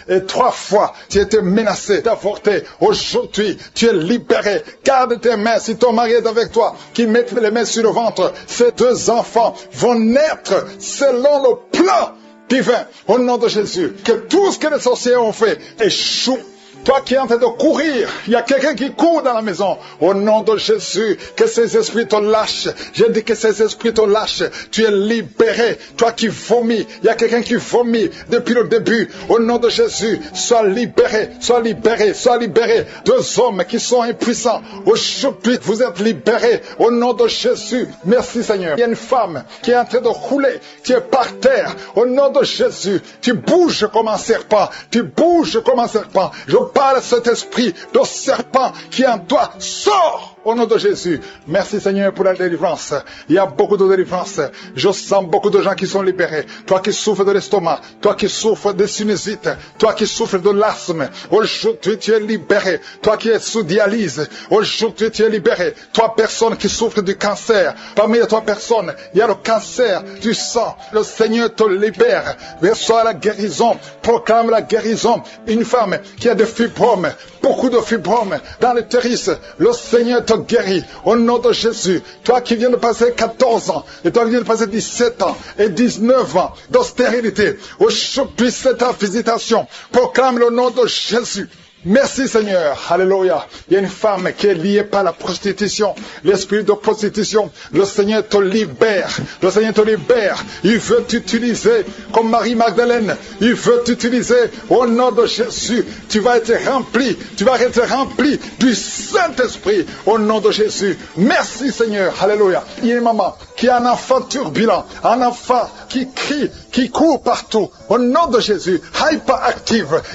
et 3 fois tu étais menacé d'avorter. Aujourd'hui tu es libéré. Garde tes mains si ton mari est avec toi, qui mette les mains sur le ventre. Ces 2 enfants vont naître selon le plan divin. Au nom de Jésus, que tout ce que les sorciers ont fait échoue. Toi qui es en train de courir, il y a quelqu'un qui court dans la maison. Au nom de Jésus, que ces esprits te lâchent. J'ai dit que ces esprits te lâchent. Tu es libéré. Toi qui vomis, il y a quelqu'un qui vomit depuis le début. Au nom de Jésus, sois libéré, sois libéré, sois libéré. 2 hommes qui sont impuissants. Aujourd'hui, vous êtes libérés. Au nom de Jésus, merci Seigneur. Il y a une femme qui est en train de rouler, qui est par terre. Au nom de Jésus, tu bouges comme un serpent. Tu bouges comme un serpent. Je parle à cet esprit de serpent qui est en toi. Sors au nom de Jésus. Merci Seigneur pour la délivrance. Il y a beaucoup de délivrance. Je sens beaucoup de gens qui sont libérés. Toi qui souffres de l'estomac, toi qui souffres de sinusite, toi qui souffres de l'asthme, aujourd'hui tu es libéré. Toi qui es sous dialyse, aujourd'hui tu es libéré. Toi personne qui souffre du cancer, parmi les 3 personnes, il y a le cancer du sang. Le Seigneur te libère. Reçois la guérison. Proclame la guérison. Une femme qui a des fibromes, beaucoup de fibromes dans l'utérus, le Seigneur te guérit au nom de Jésus. Toi qui viens de passer 14 ans, et toi qui viens de passer 17 ans et 19 ans de stérilité, aujourd'hui c'est ta visitation. Proclame le nom de Jésus. Merci Seigneur, alléluia. Il y a une femme qui est liée par la prostitution, l'esprit de prostitution. Le Seigneur te libère, le Seigneur te libère. Il veut t'utiliser comme Marie-Magdalène. Il veut t'utiliser au nom de Jésus. Tu vas être rempli du Saint-Esprit au nom de Jésus. Merci Seigneur, alléluia. Il y a une maman qui a un enfant turbulent, un enfant qui crie, qui court partout. Au nom de Jésus,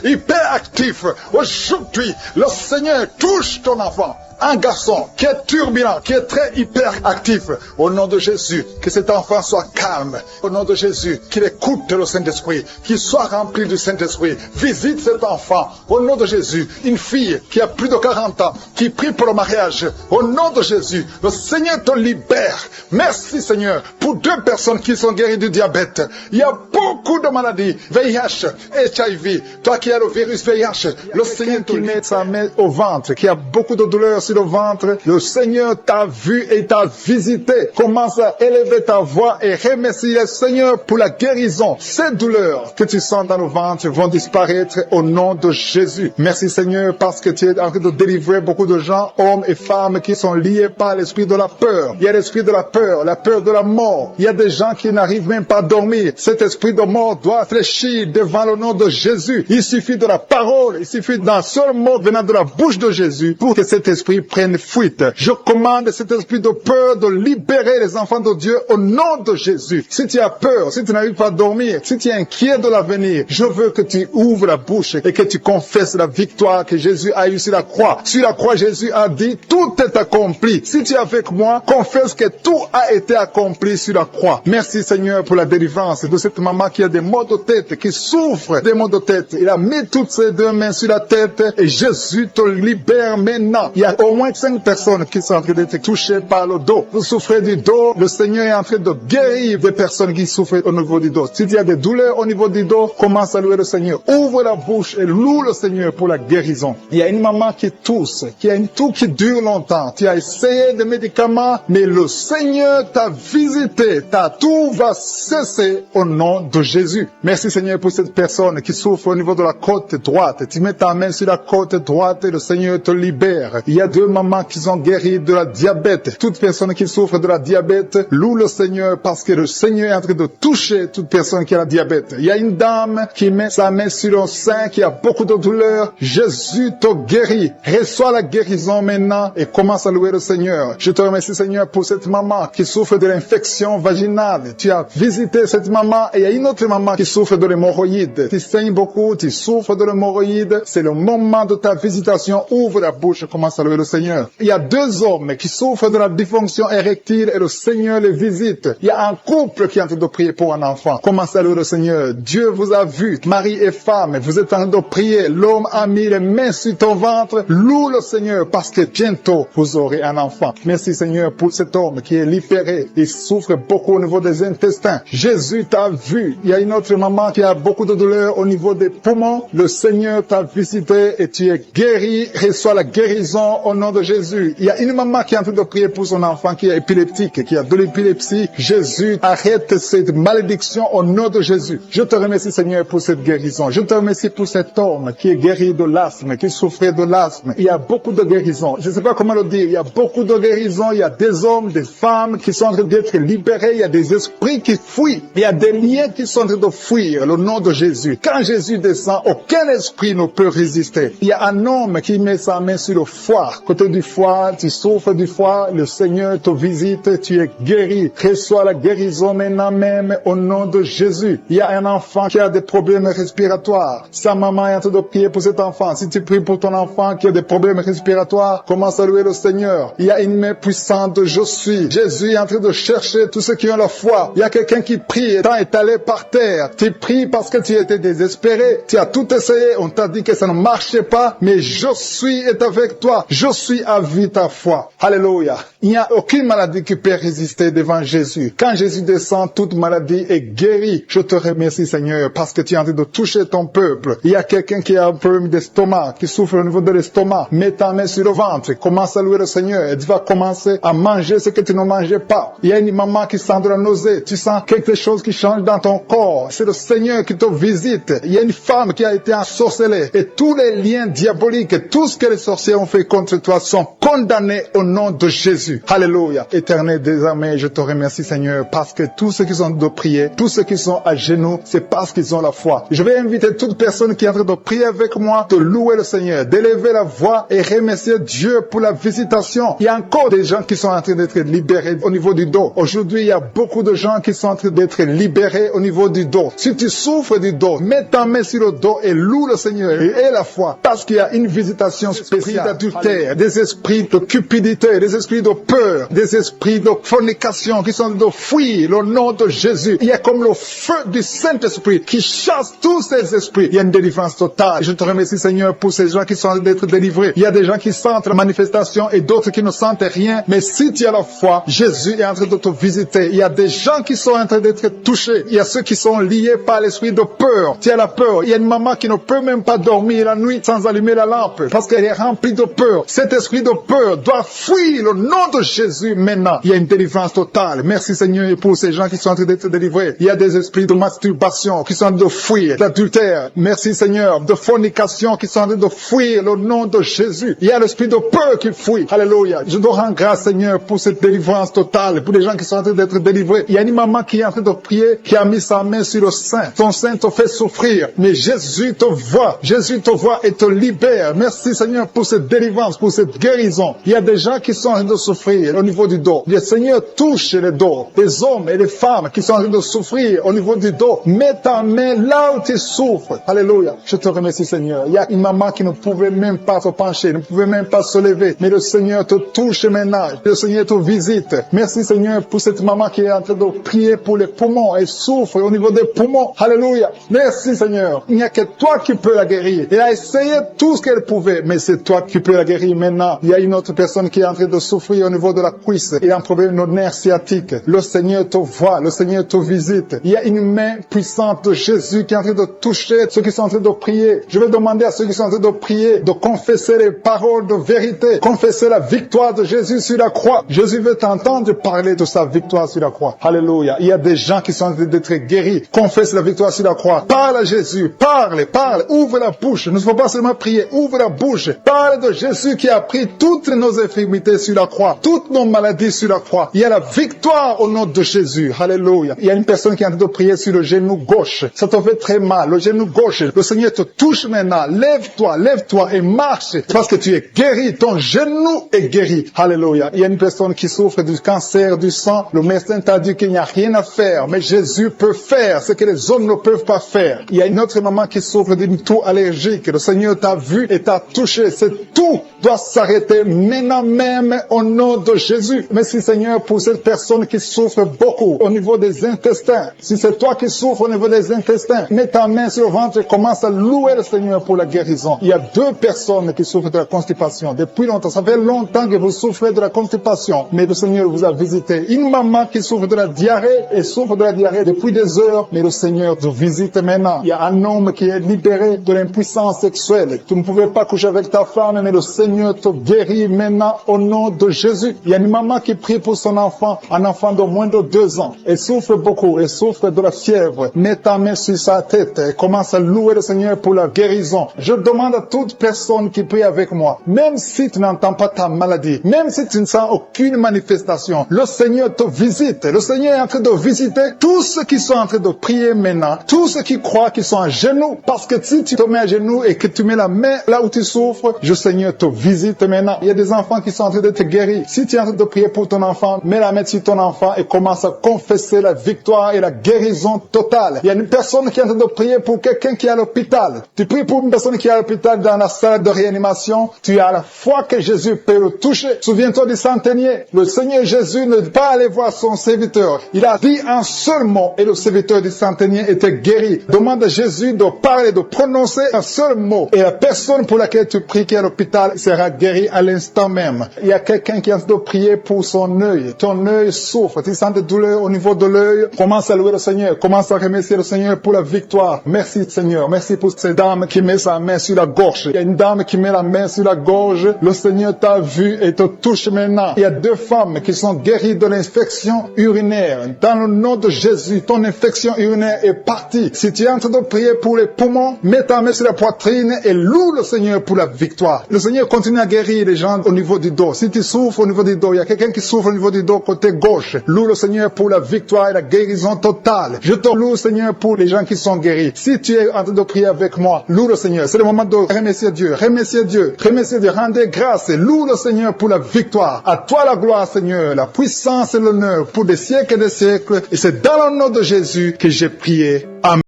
hyperactif. Aujourd'hui, le Seigneur touche ton enfant. Un garçon qui est turbulent, qui est très hyperactif. Au nom de Jésus, que cet enfant soit calme. Au nom de Jésus, qu'il écoute le Saint-Esprit, qu'il soit rempli du Saint-Esprit. Visite cet enfant. Au nom de Jésus, une fille qui a plus de 40 ans, qui prie pour le mariage. Au nom de Jésus, le Seigneur te libère. Merci Seigneur pour 2 personnes qui sont guéries du diabète. Il y a beaucoup de maladies, VIH, HIV. Toi qui as le virus VIH, le Seigneur qui met sa main au ventre, qui a beaucoup de douleurs sur le ventre, le Seigneur t'a vu et t'a visité. Commence à élever ta voix et remercie le Seigneur pour la guérison. Ces douleurs que tu sens dans le ventre vont disparaître au nom de Jésus. Merci Seigneur parce que tu es en train de délivrer beaucoup de gens, hommes et femmes qui sont liés par l'esprit de la peur. Il y a l'esprit de la peur de la mort. Il y a des gens qui n'arrivent même pas à dormir. Cet esprit de mort doit fléchir devant le nom de Jésus. Il suffit de la parole, il suffit d'un seul mot venant de la bouche de Jésus pour que cet esprit prenne fuite. Je commande cet esprit de peur de libérer les enfants de Dieu au nom de Jésus. Si tu as peur, si tu n'arrives pas à dormir, si tu es inquiet de l'avenir, je veux que tu ouvres la bouche et que tu confesses la victoire que Jésus a eue sur la croix. Sur la croix, Jésus a dit, tout est accompli. Si tu es avec moi, confesse que tout a été accompli sur la croix. Merci Seigneur pour la délivrance de cette maman qui a des maux de tête, qui souffre des maux de tête. Il a mis toutes ses 2 mains sur la tête et Jésus te libère maintenant. Il y a au moins 5 personnes qui sont en train d'être touchées par le dos. Vous souffrez du dos, le Seigneur est en train de guérir des personnes qui souffrent au niveau du dos. Si tu as des douleurs au niveau du dos, commence à louer le Seigneur. Ouvre la bouche et loue le Seigneur pour la guérison. Il y a une maman qui tousse, qui a une toux qui dure longtemps. Tu as essayé des médicaments, mais le Seigneur t'a visité. Ta toux va cesser au nom de Jésus. Merci Seigneur pour cette personne qui souffre au niveau de la côte droite. Tu mets ta main sur la côte droite et le Seigneur te libère. Il y a 2 mamans qui sont guéries de la diabète. Toute personne qui souffre de la diabète, loue le Seigneur parce que le Seigneur est en train de toucher toute personne qui a la diabète. Il y a une dame qui met sa main sur le sein, qui a beaucoup de douleur. Jésus te guérit. Reçois la guérison maintenant et commence à louer le Seigneur. Je te remercie Seigneur pour cette maman qui souffre souffre de l'infection vaginale. Tu as visité cette maman et il y a une autre maman qui souffre de l'hémorroïde. Tu saignes beaucoup, tu souffres de l'hémorroïde. C'est le moment de ta visitation. Ouvre la bouche, commence à louer le Seigneur. Il y a deux hommes qui souffrent de la dysfonction érectile et le Seigneur les visite. Il y a un couple qui est en train de prier pour un enfant. Commence à louer le Seigneur. Dieu vous a vu, mari et femme, vous êtes en train de prier. L'homme a mis les mains sur ton ventre. Loue le Seigneur parce que bientôt vous aurez un enfant. Merci Seigneur pour cet homme qui est libéré. Il souffre beaucoup au niveau des intestins. Jésus t'a vu. Il y a une autre maman qui a beaucoup de douleur au niveau des poumons. Le Seigneur t'a visité et tu es guéri. Reçois la guérison au nom de Jésus. Il y a une maman qui est en train de prier pour son enfant qui est épileptique, qui a de l'épilepsie. Jésus, arrête cette malédiction au nom de Jésus. Je te remercie Seigneur pour cette guérison. Je te remercie pour cet homme qui est guéri de l'asthme, qui souffrait de l'asthme. Il y a beaucoup de guérisons. Je ne sais pas comment le dire. Il y a beaucoup de guérisons. Il y a des hommes, des femmes qui sont en train d'être libérés. Il y a des esprits qui fuient. Il y a des liens qui sont en train de fuir le nom de Jésus. Quand Jésus descend, aucun esprit ne peut résister. Il y a un homme qui met sa main sur le foie. Côté du foie, tu souffres du foie. Le Seigneur te visite. Tu es guéri. Reçois la guérison maintenant même au nom de Jésus. Il y a un enfant qui a des problèmes respiratoires. Sa maman est en train de prier pour cet enfant. Si tu pries pour ton enfant qui a des problèmes respiratoires, commence à louer le Seigneur. Il y a une main puissante de je suis. Jésus est en train de chercher tous ceux qui ont la foi. Il y a quelqu'un qui prie étant étalé par terre. Tu pries parce que tu étais désespéré. Tu as tout essayé. On t'a dit que ça ne marchait pas. Mais je suis est avec toi. Je suis à vie ta foi. Alléluia. Il n'y a aucune maladie qui peut résister devant Jésus. Quand Jésus descend, toute maladie est guérie. Je te remercie Seigneur parce que tu es en train de toucher ton peuple. Il y a quelqu'un qui a un problème d'estomac, qui souffre au niveau de l'estomac. Mets ta main sur le ventre. Commence à louer le Seigneur. Et tu vas commencer à manger ce que tu ne mangeais pas. Il y a une maman qui sent de la nausée. Tu sens quelque chose qui change dans ton corps. C'est le Seigneur qui te visite. Il y a une femme qui a été ensorcelée. Et tous les liens diaboliques, tout ce que les sorciers ont fait contre toi sont condamnés au nom de Jésus. Alléluia. Éternel désormais, je te remercie Seigneur parce que tous ceux qui sont de prier, tous ceux qui sont à genoux, c'est parce qu'ils ont la foi. Je vais inviter toute personne qui est en train de prier avec moi de louer le Seigneur, d'élever la voix et remercier Dieu pour la visitation. Il y a encore des gens qui sont en train d'être libérés au niveau du dos. Aujourd'hui, il y a beaucoup de gens qui sont en train d'être libérés au niveau du dos. Si tu souffres du dos, mets ta main sur le dos et loue le Seigneur et aie la foi parce qu'il y a une visitation spéciale d'adultère, des esprits de cupidité, des esprits de peur, des esprits de fornication qui sont de fuir le nom de Jésus. Il y a comme le feu du Saint-Esprit qui chasse tous ces esprits. Il y a une délivrance totale. Je te remercie Seigneur pour ces gens qui sont en train d'être délivrés. Il y a des gens qui sentent la manifestation et d'autres qui ne sentent rien. Mais si tu as la foi, Jésus est en train de te visiter. Il y a des gens qui sont en train d'être touchés. Il y a ceux qui sont liés par l'esprit de peur. Tu as la peur. Il y a une maman qui ne peut même pas dormir la nuit sans allumer la lampe parce qu'elle est remplie de peur. Cet esprit de peur doit fuir le nom de Jésus maintenant. Il y a une délivrance totale. Merci Seigneur pour ces gens qui sont en train d'être délivrés. Il y a des esprits de masturbation qui sont en train de fuir, d'adultère. Merci Seigneur, de fornication qui sont en train de fuir le nom de Jésus. Il y a l'esprit de peur qui fuit. Alléluia. Je te rends grâce Seigneur pour cette délivrance totale, pour les gens qui sont en train d'être délivrés. Il y a une maman qui est en train de prier, qui a mis sa main sur le sein. Ton sein te fait souffrir, mais Jésus te voit. Jésus te voit et te libère. Merci Seigneur pour cette délivrance, pour cette guérison. Il y a des gens qui sont en train de souffrir au niveau du dos. Le Seigneur touche les dos. Des hommes et des femmes qui sont en train de souffrir au niveau du dos. Mets ta main là où tu souffres. Alléluia. Je te remercie Seigneur. Il y a une maman qui ne pouvait même pas se pencher, ne pouvait même pas se lever. Mais le Seigneur te touche maintenant. Le Seigneur te visite. Merci Seigneur pour cette maman qui est en train de prier pour les poumons. Elle souffre au niveau des poumons. Alléluia. Merci Seigneur. Il n'y a que toi qui peux la guérir. Elle a essayé tout ce qu'elle pouvait, mais c'est toi qui peux la guérir maintenant. Il y a une autre personne qui est en train de souffrir au niveau de la cuisse. Il y a un problème de nerf sciatique. Le Seigneur te voit. Le Seigneur te visite. Il y a une main puissante de Jésus qui est en train de toucher ceux qui sont en train de prier. Je vais demander à ceux qui sont en train de prier de confesser les paroles de vérité. Confesser la victoire de Jésus sur la croix. Jésus veut t'entendre parler de sa victoire sur la croix. Alléluia. Il y a des gens qui sont en train d'être guéris. Confesse la victoire sur la croix. Parle à Jésus. Parle, parle. Ouvre la bouche. Il ne faut pas seulement prier. Ouvre la bouche. Parle de Jésus qui a pris toutes nos infirmités sur la croix. Toutes nos maladies sur la croix. Il y a la victoire au nom de Jésus. Alléluia. Il y a une personne qui est en train de prier sur le genou gauche. Ça te fait très mal. Le genou gauche. Le Seigneur te touche maintenant. Lève-toi et marche. Parce que tu es guéri. Ton genou est guéri. Alléluia. Il y a une personne qui souffre du cancer cancer du sang, le médecin t'a dit qu'il n'y a rien à faire, mais Jésus peut faire ce que les hommes ne peuvent pas faire. Il y a une autre maman qui souffre d'une toux allergique. Le Seigneur t'a vu et t'a touché. C'est tout doit s'arrêter maintenant même au nom de Jésus. Merci Seigneur pour cette personne qui souffre beaucoup au niveau des intestins. Si c'est toi qui souffres au niveau des intestins, mets ta main sur le ventre et commence à louer le Seigneur pour la guérison. Il y a 2 personnes qui souffrent de la constipation. Depuis longtemps, ça fait longtemps que vous souffrez de la constipation, mais le Seigneur vous a visité. Une maman qui souffre de la diarrhée et souffre de la diarrhée depuis des heures, mais le Seigneur te visite maintenant. Il y a un homme qui est libéré de l'impuissance sexuelle. Tu ne pouvais pas coucher avec ta femme, mais le Seigneur te guérit maintenant au nom de Jésus. Il y a une maman qui prie pour son enfant, un enfant de moins de 2 ans. Elle souffre beaucoup, elle souffre de la fièvre. Mets ta main sur sa tête et commence à louer le Seigneur pour la guérison. Je demande à toute personne qui prie avec moi, même si tu n'entends pas ta maladie, même si tu ne sens aucune manifestation, le Seigneur te visite. Le Seigneur est en train de visiter tous ceux qui sont en train de prier maintenant, tous ceux qui croient qu'ils sont à genoux, parce que si tu te mets à genoux et que tu mets la main là où tu souffres, le Seigneur te visite maintenant. Il y a des enfants qui sont en train de te guérir. Si tu es en train de prier pour ton enfant, mets la main sur ton enfant et commence à confesser la victoire et la guérison totale. Il y a une personne qui est en train de prier pour quelqu'un qui est à l'hôpital. Tu pries pour une personne qui est à l'hôpital dans la salle de réanimation. Tu as la foi que Jésus peut le toucher. Souviens-toi du centenier. Le Seigneur Jésus ne peut pas aller voir son serviteur. Il a dit un seul mot et le serviteur du centenier était guéri. Demande à Jésus de parler, de prononcer un seul mot. Et la personne pour laquelle tu pries qui est à l'hôpital sera guérie à l'instant même. Il y a quelqu'un qui est en train de prier pour son œil. Ton œil souffre. Tu sens des douleurs au niveau de l'œil. Commence à louer le Seigneur. Commence à remercier le Seigneur pour la victoire. Merci Seigneur. Merci pour cette dame qui met sa main sur la gorge. Il y a une dame qui met la main sur la gorge. Le Seigneur t'a vu et te touche maintenant. Il y a 2 femmes qui sont guéries de l'infection urinaire. Dans le nom de Jésus, ton infection urinaire est partie. Si tu es en train de prier pour les poumons, mets ta main sur la poitrine et loue le Seigneur pour la victoire. Le Seigneur continue à guérir les gens au niveau du dos. Si tu souffres au niveau du dos, il y a quelqu'un qui souffre au niveau du dos côté gauche. Loue le Seigneur pour la victoire et la guérison totale. Je te loue Seigneur pour les gens qui sont guéris. Si tu es en train de prier avec moi, loue le Seigneur. C'est le moment de remercier Dieu. Remercier Dieu. Remercier Dieu. Rendez grâce et loue le Seigneur pour la victoire. À toi la gloire Seigneur, la puissance et l'honneur pour des siècles et des siècles. Et c'est dans le nom de Jésus que j'ai prié. Amen.